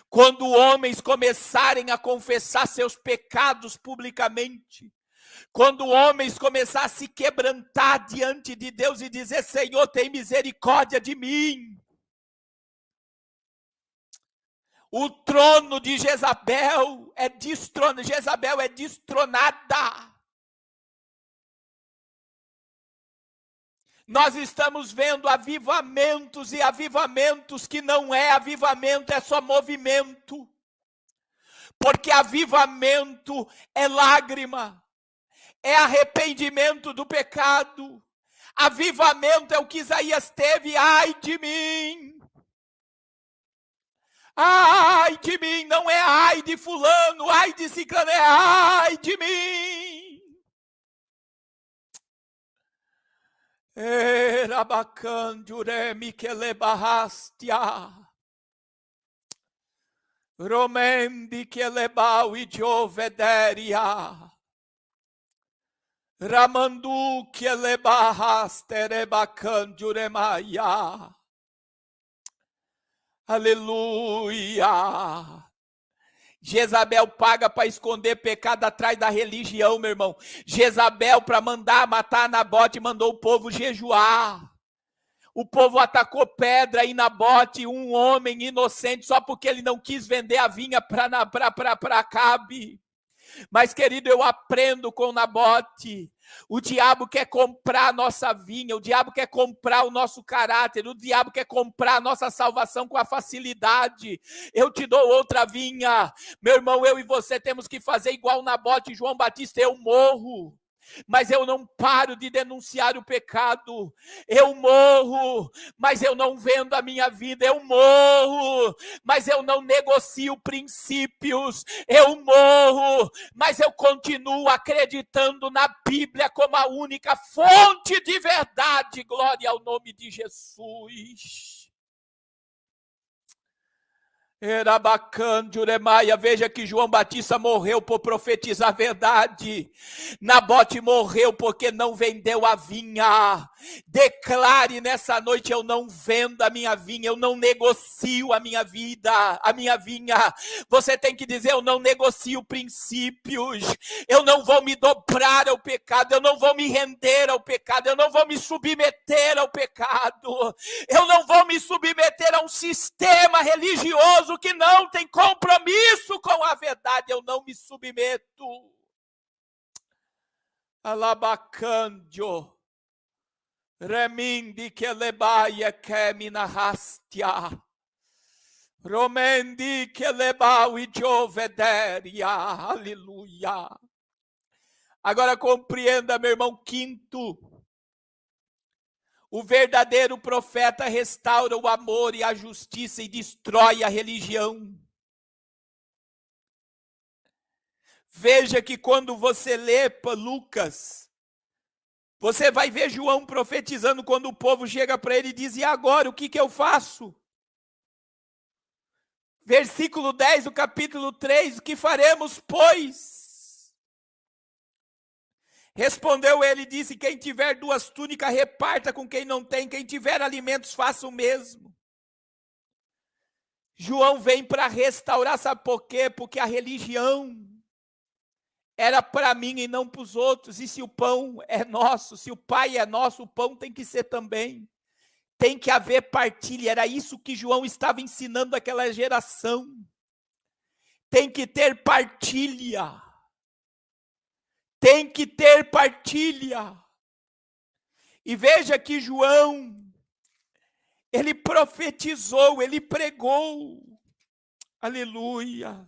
Quando homens começarem a confessar seus pecados publicamente, quando homens começarem a se quebrantar diante de Deus e dizer: Senhor, tem misericórdia de mim. O trono de Jezabel é destronada. Jezabel é destronada. Nós estamos vendo avivamentos e avivamentos que não é avivamento, é só movimento. Porque avivamento é lágrima, é arrependimento do pecado. Avivamento é o que Isaías teve: ai de mim. Ai de mim, não é ai de fulano, ai de ciclano, é ai de mim. Erabacandiuremi que lebahastia. Romendi que lebau e diovederia. Ramandu que lebahasterebacandiuremaia. Aleluia. Jezabel paga para esconder pecado atrás da religião, meu irmão. Jezabel, para mandar matar Nabote, mandou o povo jejuar. O povo atacou pedra em Nabote, um homem inocente, só porque ele não quis vender a vinha para Acabe. Mas, querido, eu aprendo com Nabote. O diabo quer comprar a nossa vinha, o diabo quer comprar o nosso caráter, o diabo quer comprar a nossa salvação com a facilidade. Eu te dou outra vinha. Meu irmão, eu e você temos que fazer igual Nabote e João Batista. Eu morro, mas eu não paro de denunciar o pecado. Eu morro, mas eu não vendo a minha vida. Eu morro, mas eu não negocio princípios. Eu morro, mas eu continuo acreditando na Bíblia como a única fonte de verdade. Glória ao nome de Jesus. Veja que João Batista morreu por profetizar a verdade. Nabote morreu porque não vendeu a vinha. Declare nessa noite: eu não vendo a minha vinha, eu não negocio a minha vida, a minha vinha. Você tem que dizer: eu não negocio princípios, eu não vou me dobrar ao pecado, eu não vou me render ao pecado, eu não vou me submeter ao pecado, eu não vou me submeter a um sistema religioso que não tem compromisso com a verdade. Eu não me submeto. Alabacandio. Remindi que lebaia que minahastia. Romendi que lebau e diovederia. Aleluia. Agora compreenda, meu irmão. Quinto, o verdadeiro profeta restaura o amor e a justiça e destrói a religião. Veja que quando você lê Lucas, você vai ver João profetizando quando o povo chega para ele e diz: e agora, o que eu faço? Versículo 10 do capítulo 3, o que faremos, pois? Respondeu ele e disse: quem tiver 2 túnicas, reparta com quem não tem. Quem tiver alimentos, faça o mesmo. João vem para restaurar, sabe por quê? Porque a religião era para mim e não para os outros. E se o pão é nosso, se o Pai é nosso, o pão tem que ser também. Tem que haver partilha. Era isso que João estava ensinando àquela geração. Tem que ter partilha. Tem que ter partilha. E veja que João, ele profetizou, ele pregou. Aleluia.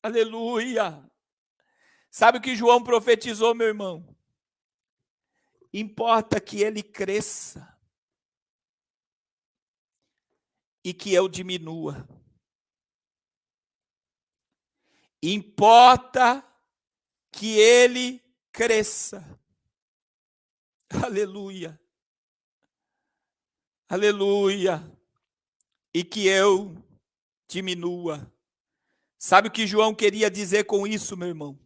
Aleluia. Sabe o que João profetizou, meu irmão? Importa que ele cresça e que eu diminua. Importa que ele cresça. Aleluia. Aleluia. E que eu diminua. Sabe o que João queria dizer com isso, meu irmão?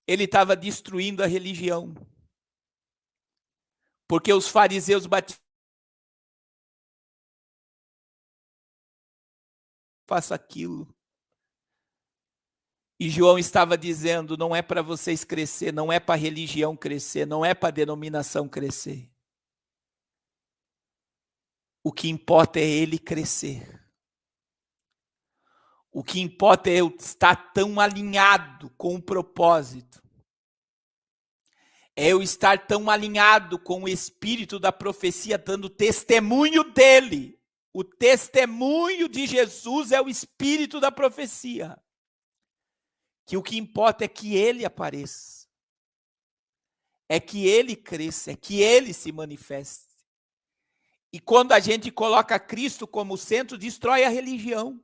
Ele estava destruindo a religião. Porque os fariseus batiam. Faça aquilo. E João estava dizendo, não é para vocês crescer, não é para a religião crescer, não é para a denominação crescer. O que importa é ele crescer. O que importa é eu estar tão alinhado com o propósito. É eu estar tão alinhado com o espírito da profecia, dando testemunho dele. O testemunho de Jesus é o espírito da profecia. Que o que importa é que ele apareça. É que ele cresça, é que ele se manifeste. E quando a gente coloca Cristo como centro, destrói a religião.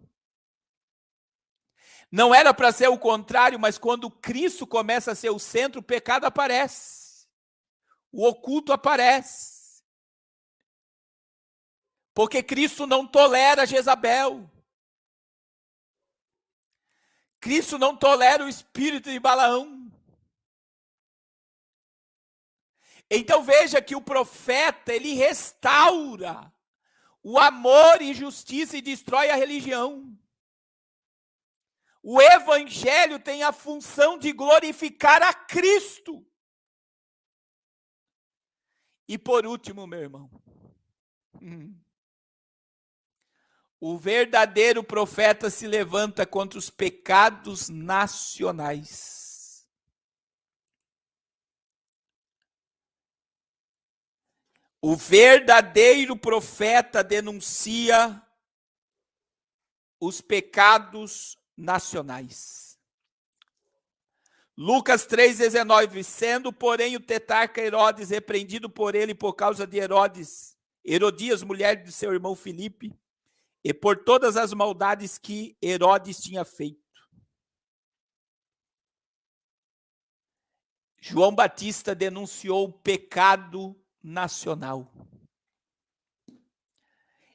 Não era para ser o contrário, mas quando Cristo começa a ser o centro, o pecado aparece. O oculto aparece. Porque Cristo não tolera Jezabel. Cristo não tolera o espírito de Balaão. Então veja que o profeta, ele restaura o amor e justiça e destrói a religião. O evangelho tem a função de glorificar a Cristo. E por último, meu irmão, o verdadeiro profeta se levanta contra os pecados nacionais. O verdadeiro profeta denuncia os pecados nacionais. Lucas 3,19, sendo, porém, o tetrarca Herodes repreendido por ele por causa de Herodias, mulher de seu irmão Filipe, e por todas as maldades que Herodes tinha feito. João Batista denunciou o pecado nacional.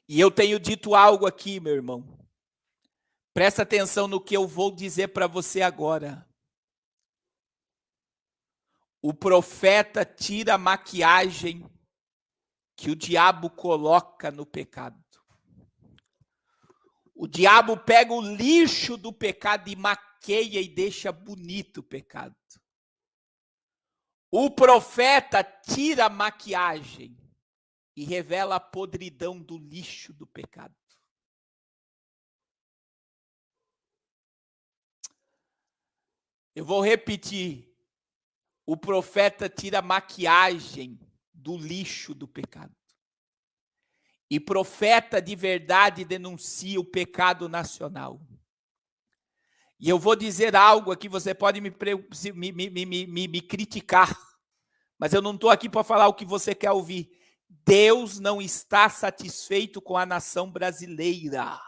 E eu tenho dito algo aqui, meu irmão. Presta atenção no que eu vou dizer para você agora. O profeta tira a maquiagem que o diabo coloca no pecado. O diabo pega o lixo do pecado e maqueia e deixa bonito o pecado. O profeta tira a maquiagem e revela a podridão do lixo do pecado. Eu vou repetir. O profeta tira a maquiagem do lixo do pecado. E profeta de verdade denuncia o pecado nacional. E eu vou dizer algo aqui, você pode me criticar, mas eu não estou aqui para falar o que você quer ouvir. Deus não está satisfeito com a nação brasileira.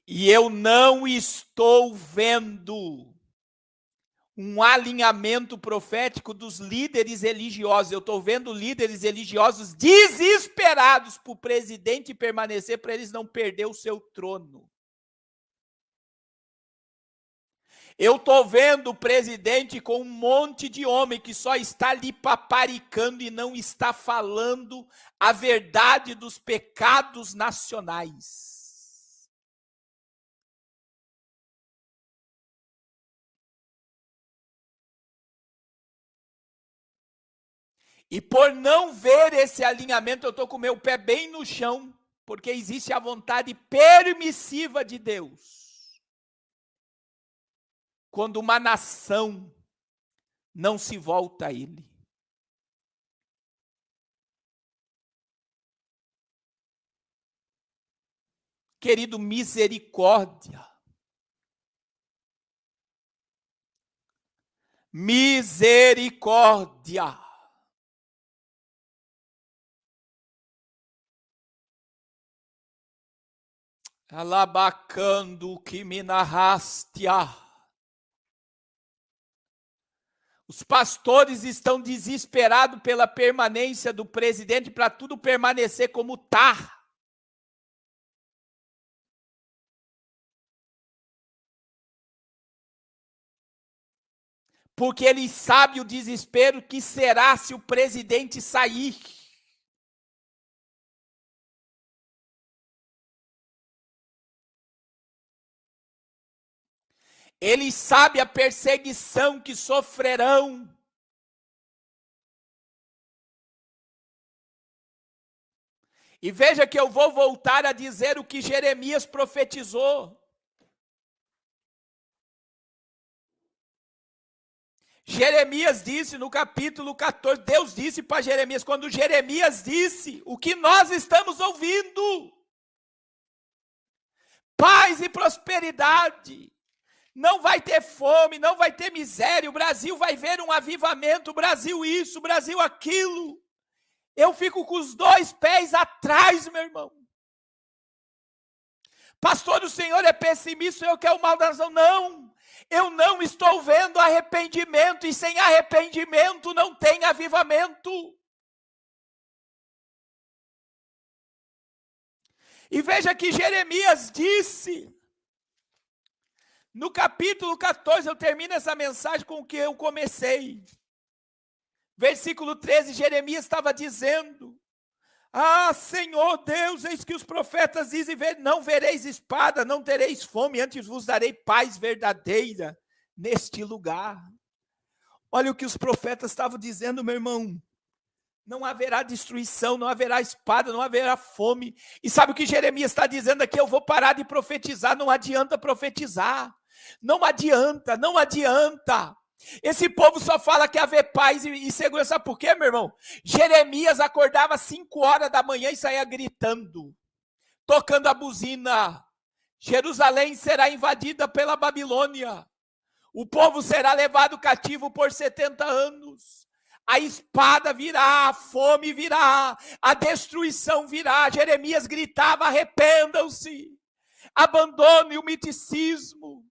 E eu não estou vendo um alinhamento profético dos líderes religiosos. Eu estou vendo líderes religiosos desesperados para o presidente permanecer, para eles não perder o seu trono. Eu estou vendo o presidente com um monte de homem que só está ali paparicando e não está falando a verdade dos pecados nacionais. E por não ver esse alinhamento, eu estou com o meu pé bem no chão, porque existe a vontade permissiva de Deus. Quando uma nação não se volta a Ele. Querido, misericórdia. Misericórdia. Alabacando que me narrastia. Os pastores estão desesperados pela permanência do presidente para tudo permanecer como está. Porque eles sabem o desespero que será se o presidente sair. Eles sabem a perseguição que sofrerão. E veja que eu vou voltar a dizer o que Jeremias profetizou. Jeremias disse no capítulo 14, Deus disse para Jeremias, quando Jeremias disse o que nós estamos ouvindo: paz e prosperidade, não vai ter fome, não vai ter miséria, o Brasil vai ver um avivamento, o Brasil isso, o Brasil aquilo. Eu fico com os dois pés atrás, meu irmão. Pastor, o senhor é pessimista, o senhor quer o mal da nação? Não. Eu não estou vendo arrependimento, e sem arrependimento não tem avivamento. E veja que Jeremias disse, no capítulo 14, eu termino essa mensagem com o que eu comecei. Versículo 13, Jeremias estava dizendo: ah, Senhor Deus, eis que os profetas dizem, não vereis espada, não tereis fome, antes vos darei paz verdadeira neste lugar. Olha o que os profetas estavam dizendo, meu irmão. Não haverá destruição, não haverá espada, não haverá fome. E sabe o que Jeremias está dizendo aqui? Eu vou parar de profetizar, não adianta profetizar. Não adianta, não adianta. Esse povo só fala que haver paz e segurança. Sabe por quê, meu irmão? Jeremias acordava às 5 horas da manhã e saía gritando, tocando a buzina. Jerusalém será invadida pela Babilônia. O povo será levado cativo por 70 anos. A espada virá, a fome virá, a destruição virá. Jeremias gritava: arrependam-se, abandone o miticismo.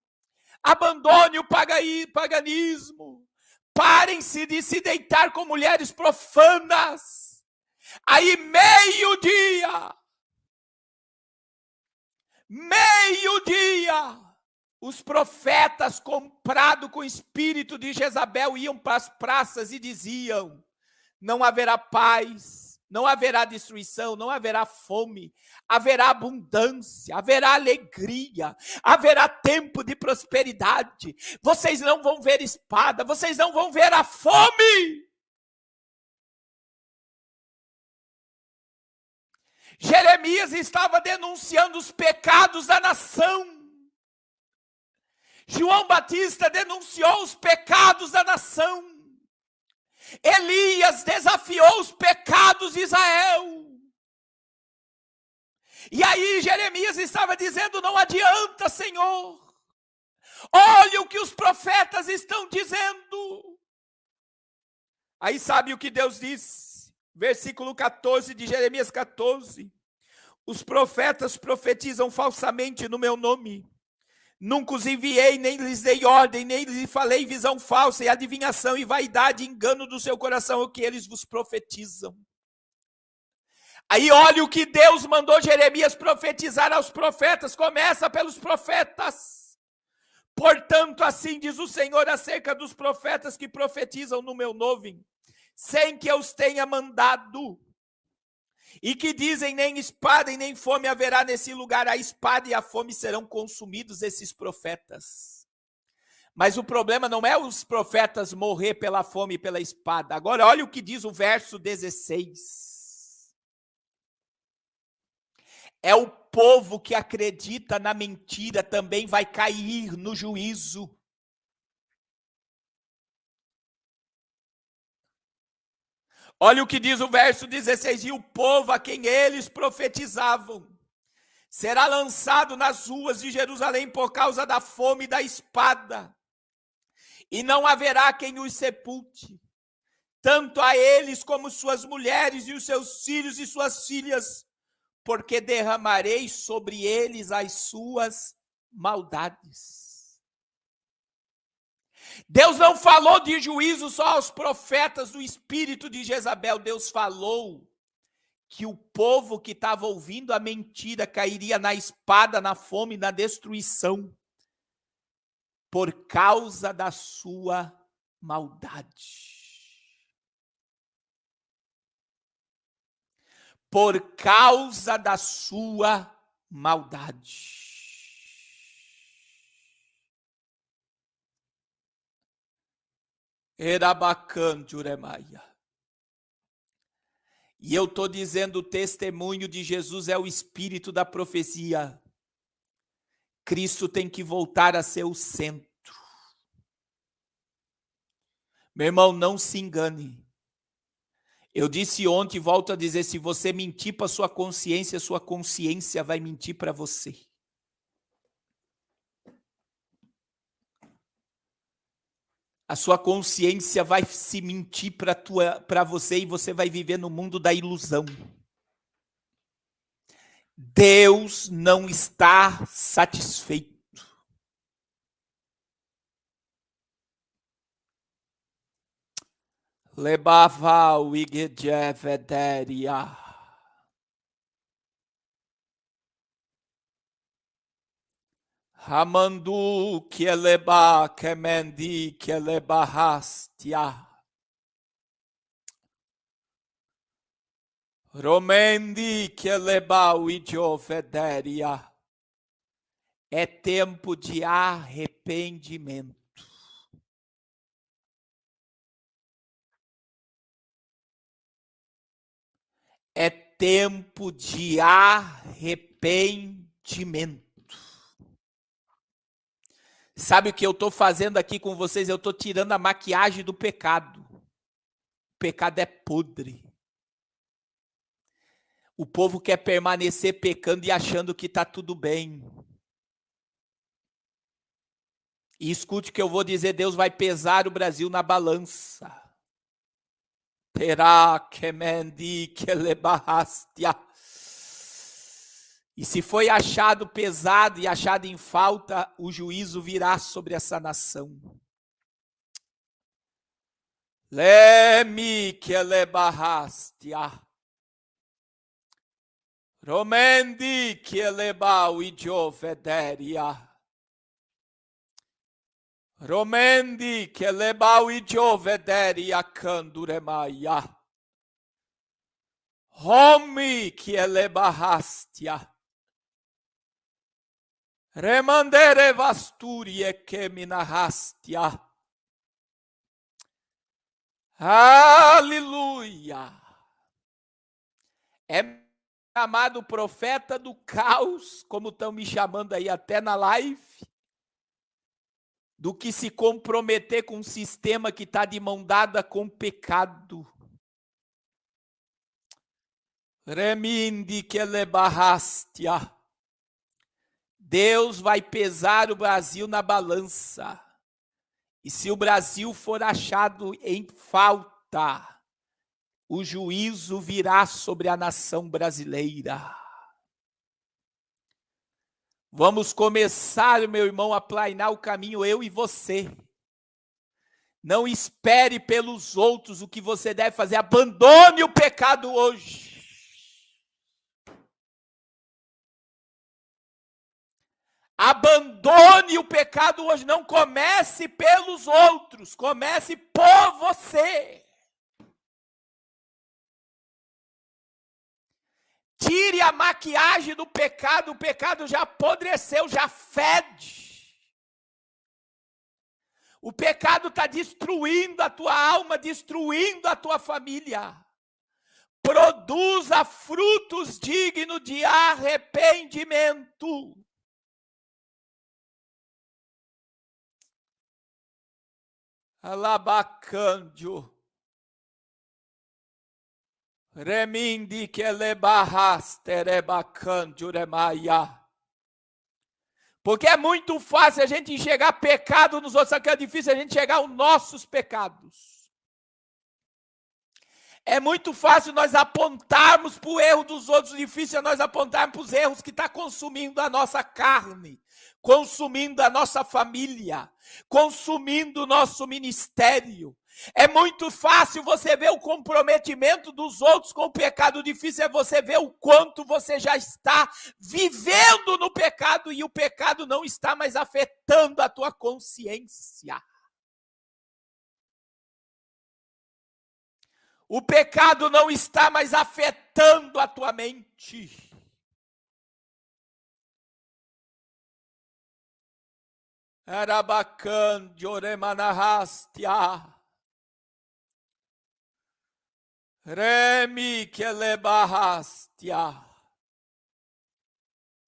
Abandone o paganismo. Parem-se de se deitar com mulheres profanas. Aí meio-dia, os profetas comprados com o espírito de Jezabel iam para as praças e diziam: não haverá paz, não haverá destruição, não haverá fome, haverá abundância, haverá alegria, haverá tempo de prosperidade. Vocês não vão ver espada, vocês não vão ver a fome. Jeremias estava denunciando os pecados da nação. João Batista denunciou os pecados da nação. Elias desafiou os pecados de Israel. E aí Jeremias estava dizendo: não adianta, Senhor. Olha o que os profetas estão dizendo. Aí sabe o que Deus diz? Versículo 14 de Jeremias 14. Os profetas profetizam falsamente no meu nome. Nunca os enviei, nem lhes dei ordem, nem lhes falei visão falsa, e adivinhação, e vaidade, engano do seu coração, é o que eles vos profetizam. Aí olha o que Deus mandou Jeremias profetizar aos profetas, começa pelos profetas. Portanto, assim diz o Senhor acerca dos profetas que profetizam no meu nome, sem que eu os tenha mandado. E que dizem: nem espada e nem fome haverá nesse lugar, a espada e a fome serão consumidos, esses profetas. Mas o problema não é os profetas morrer pela fome e pela espada. Agora, olha o que diz o verso 16. É o povo que acredita na mentira também vai cair no juízo. Olha o que diz o verso 16. E o povo a quem eles profetizavam será lançado nas ruas de Jerusalém por causa da fome e da espada. E não haverá quem os sepulte, tanto a eles como suas mulheres e os seus filhos e suas filhas, porque derramarei sobre eles as suas maldades. Deus não falou de juízo só aos profetas do espírito de Jezabel. Deus falou que o povo que estava ouvindo a mentira cairia na espada, na fome, na destruição, por causa da sua maldade. Por causa da sua maldade. Erabacan Juremaia. E eu estou dizendo, o testemunho de Jesus é o espírito da profecia. Cristo tem que voltar a ser o centro. Meu irmão, não se engane. Eu disse ontem e volto a dizer, se você mentir para sua consciência vai mentir para você. A sua consciência vai se mentir para você e você vai viver no mundo da ilusão. Deus não está satisfeito. Lebava o igedevederia. Hamandu keleba kemendi keleba hastia. Romendi keleba uidjofederia. É tempo de arrependimento. É tempo de arrependimento. Sabe o que eu estou fazendo aqui com vocês? Eu estou tirando a maquiagem do pecado. O pecado é podre. O povo quer permanecer pecando e achando que está tudo bem. E escute o que eu vou dizer, Deus vai pesar o Brasil na balança. Terá que mendi que lebahastia. E se foi achado pesado e achado em falta, o juízo virá sobre essa nação. Lemi que lebahastia. Romendi que lebau idiofederia. Romendi que lebau idiofederia canduremaia. Homi que lebahastia. Remandere vasturie que minahastia. Aleluia. É chamado profeta do caos, como estão me chamando aí até na live, do que se comprometer com um sistema que está de mão dada com o pecado. Remindi que lebahastia. Deus vai pesar o Brasil na balança. E se o Brasil for achado em falta, o juízo virá sobre a nação brasileira. Vamos começar, meu irmão, a planear o caminho, eu e você. Não espere pelos outros o que você deve fazer. Abandone o pecado hoje. Abandone o pecado hoje, não comece pelos outros, comece por você. Tire a maquiagem do pecado, o pecado já apodreceu, já fede. O pecado está destruindo a tua alma, destruindo a tua família. Produza frutos dignos de arrependimento. Alabacândio. Remindi que lebarraste rebacândio remaia. Porque é muito fácil a gente enxergar pecado nos outros, só que é difícil a gente enxergar os nossos pecados. É muito fácil nós apontarmos para o erro dos outros, difícil é nós apontarmos para os erros que está consumindo a nossa carne, consumindo a nossa família, consumindo o nosso ministério. É muito fácil você ver o comprometimento dos outros com o pecado. Difícil é você ver o quanto você já está vivendo no pecado e o pecado não está mais afetando a tua consciência. O pecado não está mais afetando a tua mente. Arabacan de oremanahastia. Remi que lebarrastia.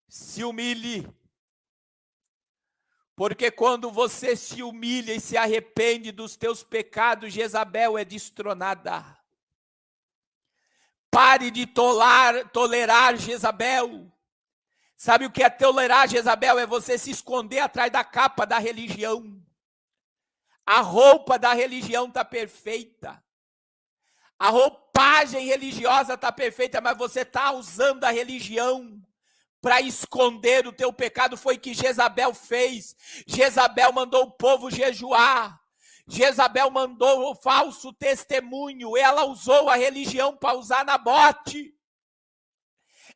Se humilhe. Porque quando você se humilha e se arrepende dos teus pecados, Jezabel é destronada. Pare de tolerar Jezabel. Sabe o que é tolerar Jezabel? É você se esconder atrás da capa da religião. A roupa da religião está perfeita. A roupagem religiosa está perfeita, mas você está usando a religião para esconder o teu pecado. Foi o que Jezabel fez. Jezabel mandou o povo jejuar. Jezabel mandou o falso testemunho. Ela usou a religião para usar Nabote.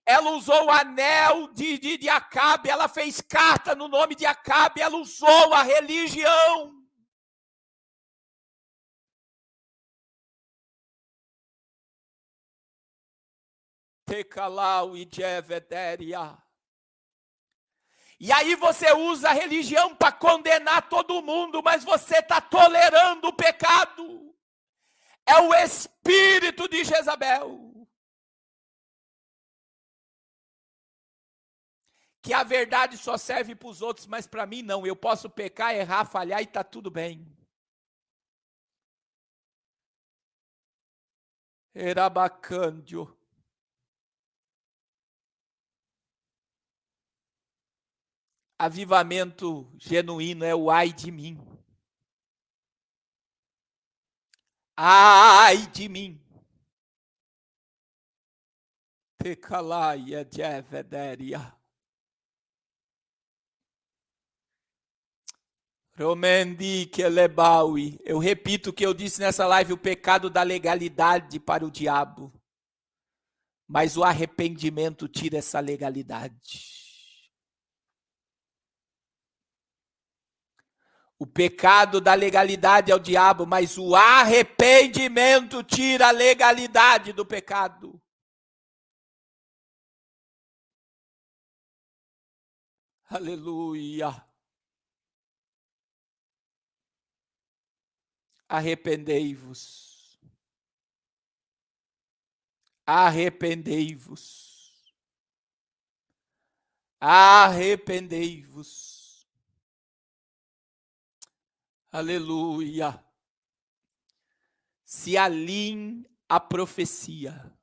Ela usou o anel de Acabe. Ela fez carta no nome de Acabe. Ela usou a religião. Tecalau e Jevedéria. E aí você usa a religião para condenar todo mundo, mas você está tolerando o pecado. É o espírito de Jezabel. Que a verdade só serve para os outros, mas para mim não. Eu posso pecar, errar, falhar e está tudo bem. Erabacândio. Avivamento genuíno é o ai de mim. Ai de mim. Tecalaia jevedéria. Romendi que lebaui. Eu repito o que eu disse nessa live, o pecado da legalidade para o diabo. Mas o arrependimento tira essa legalidade. O pecado da legalidade é o diabo, mas o arrependimento tira a legalidade do pecado. Aleluia. Arrependei-vos. Arrependei-vos. Arrependei-vos. Aleluia. Se alinhe à profecia.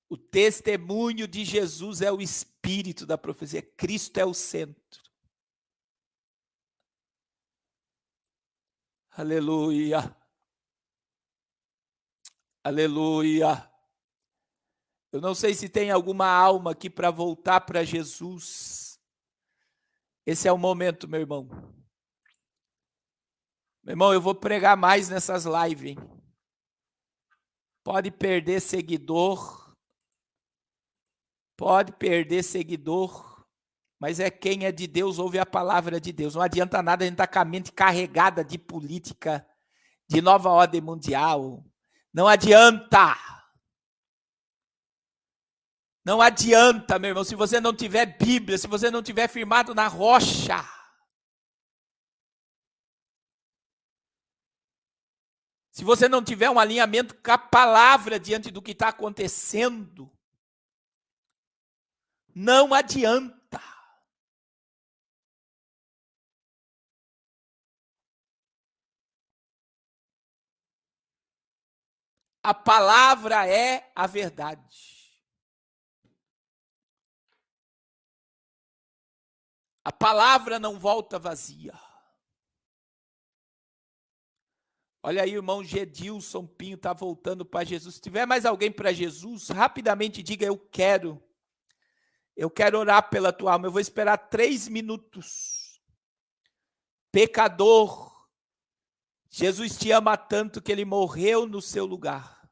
O testemunho de Jesus é o espírito da profecia. Cristo é o centro. Aleluia. Aleluia. Eu não sei se tem alguma alma aqui para voltar para Jesus. Esse é o momento, meu irmão. Meu irmão, eu vou pregar mais nessas lives, hein? Pode perder seguidor. Pode perder seguidor. Mas é quem é de Deus, ouve a palavra de Deus. Não adianta nada a gente estar com a mente carregada de política, de nova ordem mundial. Não adianta. Não adianta, meu irmão, se você não tiver Bíblia, se você não tiver firmado na rocha. Se você não tiver um alinhamento com a palavra diante do que está acontecendo, não adianta. A palavra é a verdade. A palavra não volta vazia. Olha aí, o irmão Gedilson Pinho está voltando para Jesus. Se tiver mais alguém para Jesus, rapidamente diga: eu quero. Eu quero orar pela tua alma. Eu vou esperar 3 minutos. Pecador, Jesus te ama tanto que ele morreu no seu lugar.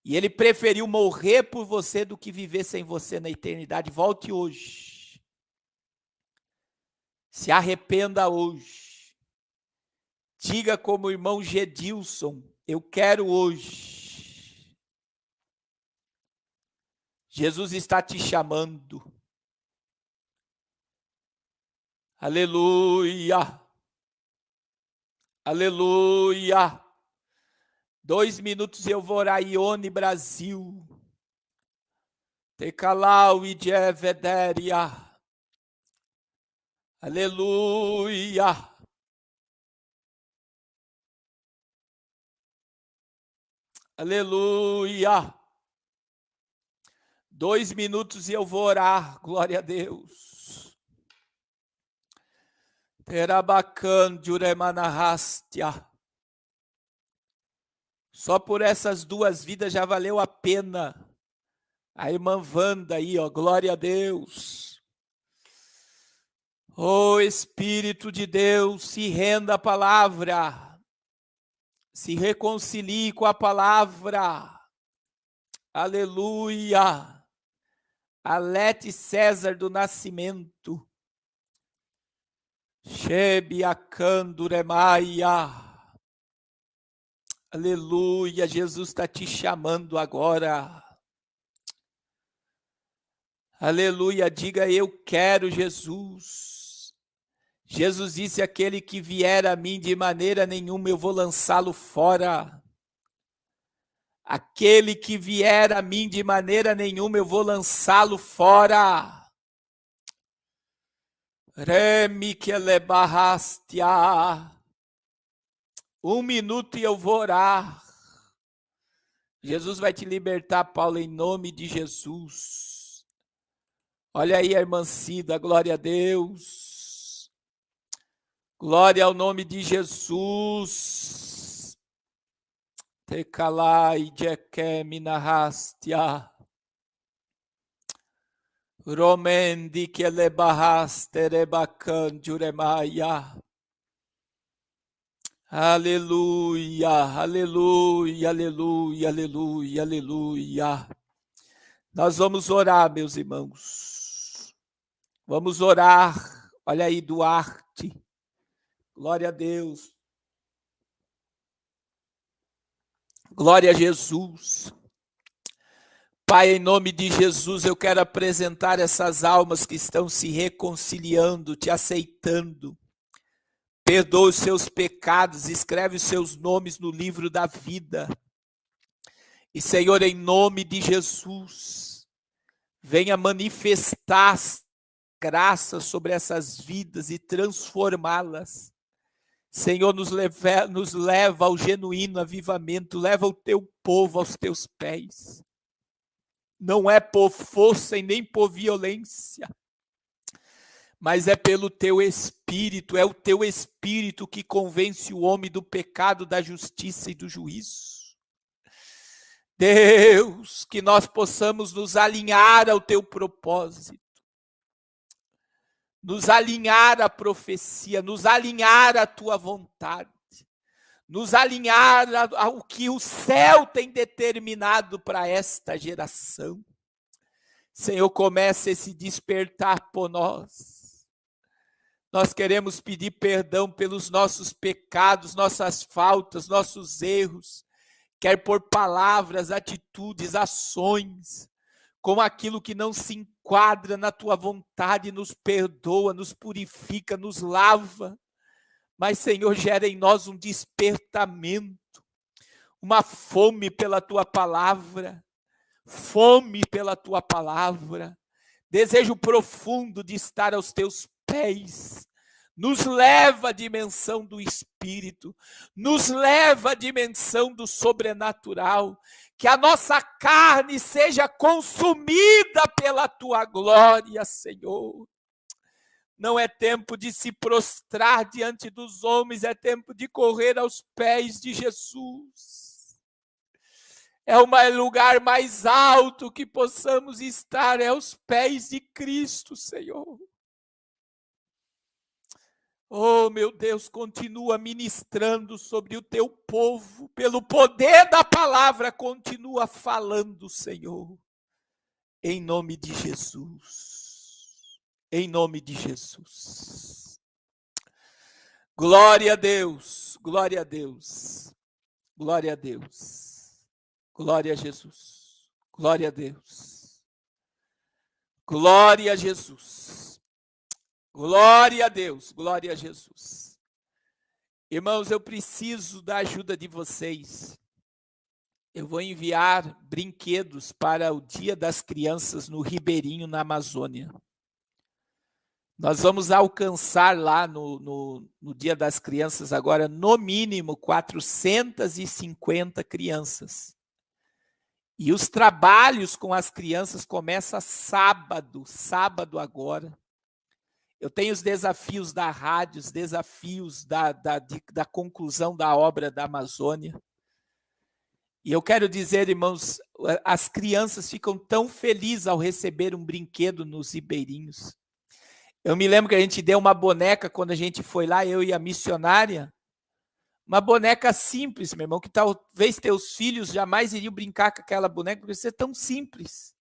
E ele preferiu morrer por você do que viver sem você na eternidade. Volte hoje. Se arrependa hoje. Diga como o irmão Gedilson: eu quero hoje. Jesus está te chamando. Aleluia. Aleluia. 2 minutos eu vou orar. Ione Brasil. Tecalau e Jevedéria. Aleluia. Aleluia. 2 minutos e eu vou orar. Glória a Deus. Terabacan Juremanahastia. Só por essas 2 vidas já valeu a pena. A irmã Wanda aí, ó. Glória a Deus. Oh, Espírito de Deus, se renda à palavra. Se reconcilie com a palavra. Aleluia. Alete César do Nascimento. Shebiacanduremaia. Aleluia. Jesus está te chamando agora. Aleluia. Diga: eu quero Jesus. Jesus disse: aquele que vier a mim de maneira nenhuma eu vou lançá-lo fora. Aquele que vier a mim de maneira nenhuma eu vou lançá-lo fora. Remi que lebarrastia. 1 minuto e eu vou orar. Jesus vai te libertar, Paulo, em nome de Jesus. Olha aí a irmã Cida, glória a Deus. Glória ao nome de Jesus. Tekalai jekemi nahastia. Romendi que lebahaste rebacan juremaia. Aleluia, aleluia, aleluia, aleluia, aleluia. Nós vamos orar, meus irmãos. Vamos orar. Olha aí, Duarte. Glória a Deus. Glória a Jesus. Pai, em nome de Jesus, eu quero apresentar essas almas que estão se reconciliando, te aceitando. Perdoa os seus pecados, escreve os seus nomes no livro da vida. E, Senhor, em nome de Jesus, venha manifestar graça sobre essas vidas e transformá-las. Senhor, nos leva ao genuíno avivamento, leva o teu povo aos teus pés. Não é por força e nem por violência, mas é pelo teu Espírito, é o teu Espírito que convence o homem do pecado, da justiça e do juízo. Deus, que nós possamos nos alinhar ao teu propósito, nos alinhar à profecia, nos alinhar à tua vontade, nos alinhar ao que o céu tem determinado para esta geração. Senhor, comece esse despertar por nós. Nós queremos pedir perdão pelos nossos pecados, nossas faltas, nossos erros, quer por palavras, atitudes, ações, com aquilo que não se enquadra na tua vontade, nos perdoa, nos purifica, nos lava, mas, Senhor, gera em nós um despertamento, uma fome pela tua palavra, desejo profundo de estar aos teus pés. Nos leva à dimensão do Espírito, nos leva à dimensão do sobrenatural, que a nossa carne seja consumida pela tua glória, Senhor. Não é tempo de se prostrar diante dos homens, é tempo de correr aos pés de Jesus. É o lugar mais alto que possamos estar, é aos pés de Cristo, Senhor. Oh, meu Deus, continua ministrando sobre o teu povo, pelo poder da palavra, continua falando, Senhor, em nome de Jesus, em nome de Jesus. Glória a Deus, glória a Deus, glória a Deus, glória a Jesus, glória a Deus, glória a Jesus. Glória a Deus, glória a Jesus. Irmãos, eu preciso da ajuda de vocês. Eu vou enviar brinquedos para o Dia das Crianças no Ribeirinho, na Amazônia. Nós vamos alcançar lá no Dia das Crianças agora, no mínimo, 450 crianças. E os trabalhos com as crianças começam sábado agora. Eu tenho os desafios da rádio, os desafios da conclusão da obra da Amazônia. E eu quero dizer, irmãos, as crianças ficam tão felizes ao receber um brinquedo nos ribeirinhos. Eu me lembro que a gente deu uma boneca quando a gente foi lá, eu e a missionária. Uma boneca simples, meu irmão, que talvez teus filhos jamais iriam brincar com aquela boneca, porque você é tão simples.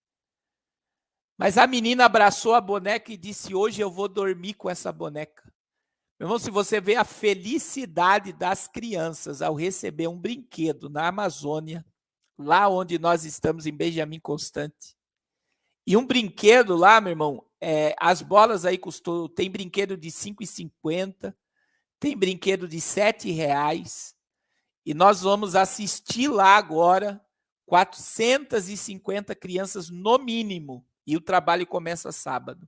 Mas a menina abraçou a boneca e disse, hoje eu vou dormir com essa boneca. Meu irmão, se você vê a felicidade das crianças ao receber um brinquedo na Amazônia, lá onde nós estamos, em Benjamin Constant, e um brinquedo lá, meu irmão, as bolas aí custou, tem brinquedo de R$5,50, tem brinquedo de R$7, e nós vamos assistir lá agora 450 crianças no mínimo, e o trabalho começa sábado.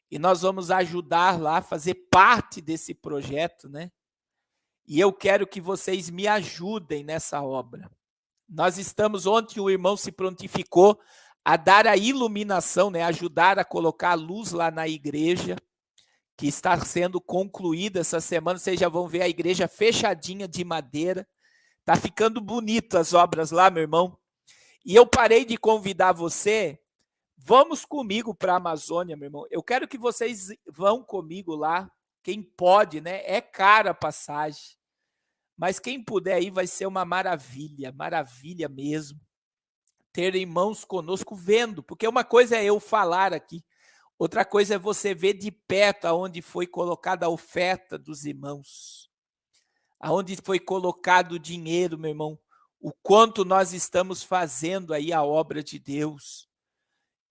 E nós vamos ajudar lá, fazer parte desse projeto, né? E eu quero que vocês me ajudem nessa obra. Nós estamos, ontem o irmão se prontificou a dar a iluminação, né? Ajudar a colocar a luz lá na igreja, que está sendo concluída essa semana. Vocês já vão ver a igreja fechadinha de madeira. Tá ficando bonito as obras lá, meu irmão. E eu parei de convidar você. Vamos comigo para a Amazônia, meu irmão. Eu quero que vocês vão comigo lá. Quem pode, né? É cara a passagem. Mas quem puder ir vai ser uma maravilha, maravilha mesmo. Ter irmãos conosco vendo, porque uma coisa é eu falar aqui, outra coisa é você ver de perto aonde foi colocada a oferta dos irmãos, aonde foi colocado o dinheiro, meu irmão, o quanto nós estamos fazendo aí a obra de Deus.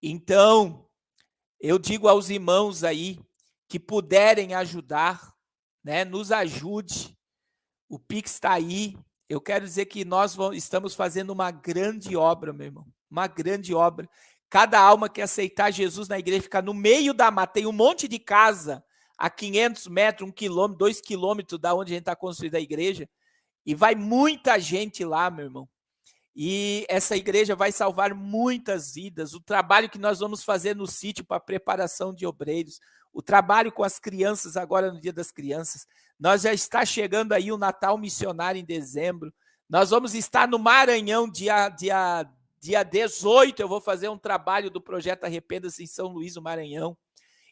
Então, eu digo aos irmãos aí que puderem ajudar, né, nos ajude. O Pix está aí. Eu quero dizer que nós estamos fazendo uma grande obra, meu irmão. Uma grande obra. Cada alma que aceitar Jesus na igreja fica no meio da mata. Tem um monte de casa a 500 metros, 1 quilômetro, 2 quilômetros da onde a gente está construindo a igreja. E vai muita gente lá, meu irmão. E essa igreja vai salvar muitas vidas. O trabalho que nós vamos fazer no sítio para a preparação de obreiros, o trabalho com as crianças agora no Dia das Crianças. Nós já está chegando aí o Natal Missionário em dezembro. Nós vamos estar no Maranhão dia 18. Eu vou fazer um trabalho do projeto Arrependa-se em São Luís, no Maranhão.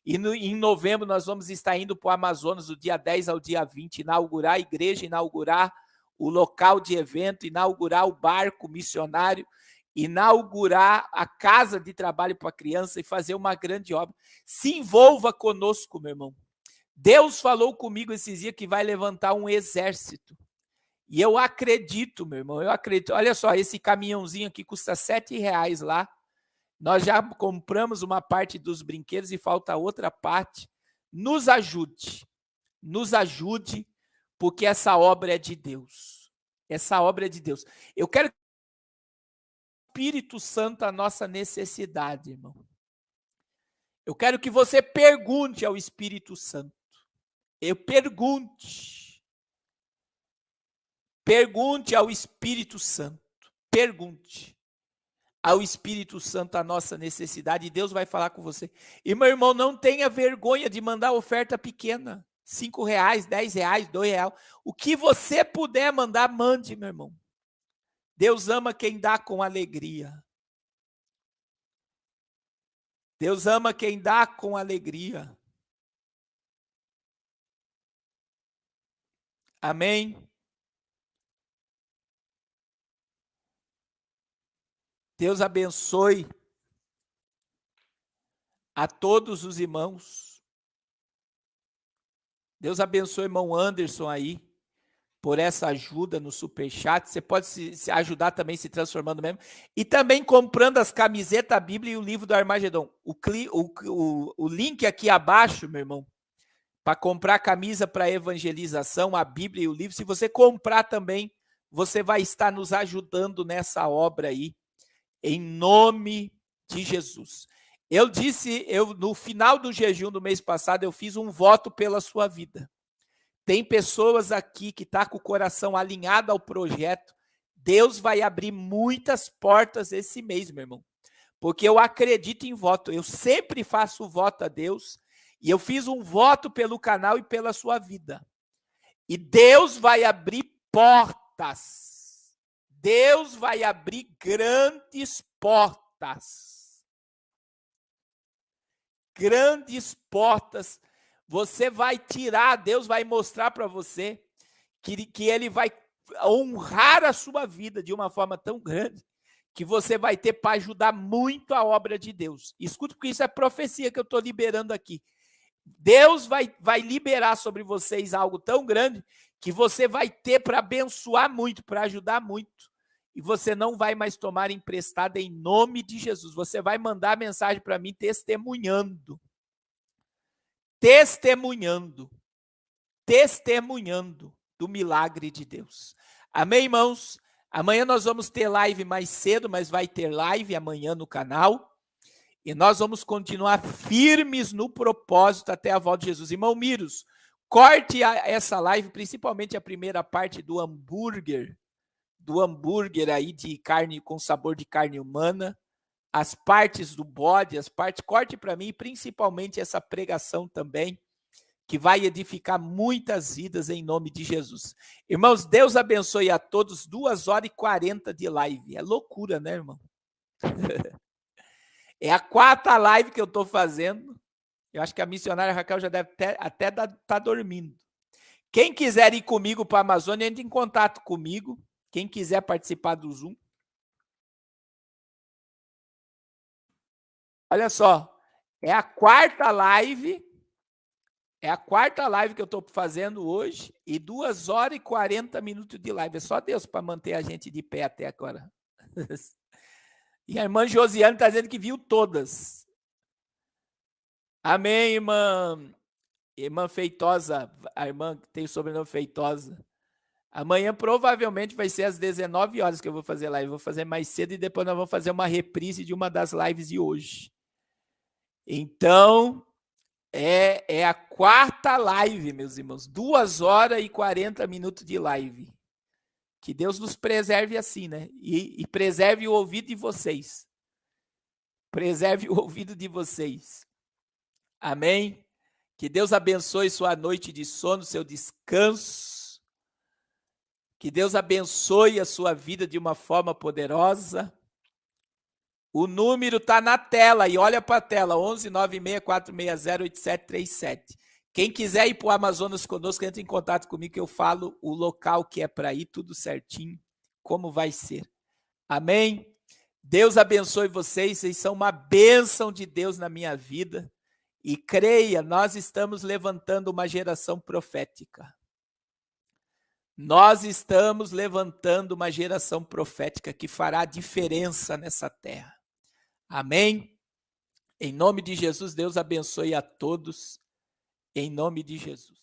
E em novembro nós vamos estar indo para o Amazonas do dia 10 ao dia 20, inaugurar a igreja, inaugurar o local de evento, inaugurar o barco missionário, inaugurar a casa de trabalho para a criança e fazer uma grande obra. Se envolva conosco, meu irmão. Deus falou comigo esses dias que vai levantar um exército. E eu acredito, meu irmão, eu acredito. Olha só, esse caminhãozinho aqui custa R$7 lá. Nós já compramos uma parte dos brinquedos e falta outra parte. Nos ajude, porque essa obra é de Deus. Essa obra é de Deus. Eu quero que o Espírito Santo a nossa necessidade, irmão. Eu quero que você pergunte ao Espírito Santo. Pergunte ao Espírito Santo. Pergunte ao Espírito Santo a nossa necessidade e Deus vai falar com você. E, meu irmão, não tenha vergonha de mandar oferta pequena. R$5, R$10, R$2. O que você puder mandar, mande, meu irmão. Deus ama quem dá com alegria. Deus ama quem dá com alegria. Amém? Deus abençoe a todos os irmãos. Deus abençoe o irmão Anderson aí, por essa ajuda no Superchat. Você pode se ajudar também se transformando mesmo. E também comprando as camisetas, a Bíblia e o livro do Armagedon. O link aqui abaixo, meu irmão, para comprar camisa para evangelização, a Bíblia e o livro. Se você comprar também, você vai estar nos ajudando nessa obra aí, em nome de Jesus. No final do jejum do mês passado, eu fiz um voto pela sua vida. Tem pessoas aqui que estão com o coração alinhado ao projeto. Deus vai abrir muitas portas esse mês, meu irmão. Porque eu acredito em voto. Eu sempre faço voto a Deus. E eu fiz um voto pelo canal e pela sua vida. E Deus vai abrir portas. Deus vai abrir grandes portas. Grandes portas. Você vai tirar, Deus vai mostrar para você que Ele vai honrar a sua vida de uma forma tão grande que você vai ter para ajudar muito a obra de Deus. Escuta, porque isso é profecia que eu estou liberando aqui. Deus vai liberar sobre vocês algo tão grande que você vai ter para abençoar muito, para ajudar muito. E você não vai mais tomar emprestado em nome de Jesus. Você vai mandar mensagem para mim testemunhando do milagre de Deus. Amém, irmãos? Amanhã nós vamos ter live mais cedo, mas vai ter live amanhã no canal. E nós vamos continuar firmes no propósito até a volta de Jesus. Irmão Miros, corte essa live, principalmente a primeira parte do hambúrguer aí de carne com sabor de carne humana. As partes do bode, corte para mim, principalmente essa pregação também, que vai edificar muitas vidas em nome de Jesus. Irmãos, Deus abençoe a todos, 2h40 de live. É loucura, né, irmão? É a 4ª live que eu estou fazendo. Eu acho que a missionária Raquel já deve até estar dormindo. Quem quiser ir comigo para a Amazônia, entre em contato comigo. Quem quiser participar do Zoom. Olha só, é a 4ª live. É a 4ª live que eu estou fazendo hoje e 2h40 de live. É só Deus para manter a gente de pé até agora. E a irmã Josiane está dizendo que viu todas. Amém, irmã. Irmã Feitosa, a irmã que tem o sobrenome Feitosa. Amanhã provavelmente vai ser às 19 horas que eu vou fazer live. Eu vou fazer mais cedo e depois nós vamos fazer uma reprise de uma das lives de hoje. Então, é a 4ª live, meus irmãos. 2h40 de live. Que Deus nos preserve assim, né? E preserve o ouvido de vocês. Preserve o ouvido de vocês. Amém? Que Deus abençoe sua noite de sono, seu descanso. Que Deus abençoe a sua vida de uma forma poderosa. O número está na tela, e olha para a tela, 1196-460-8737. Quem quiser ir para o Amazonas conosco, entre em contato comigo que eu falo o local que é para ir, tudo certinho, como vai ser. Amém? Deus abençoe vocês são uma bênção de Deus na minha vida. E creia, nós estamos levantando uma geração profética. Nós estamos levantando uma geração profética que fará diferença nessa terra. Amém? Em nome de Jesus, Deus abençoe a todos. Em nome de Jesus.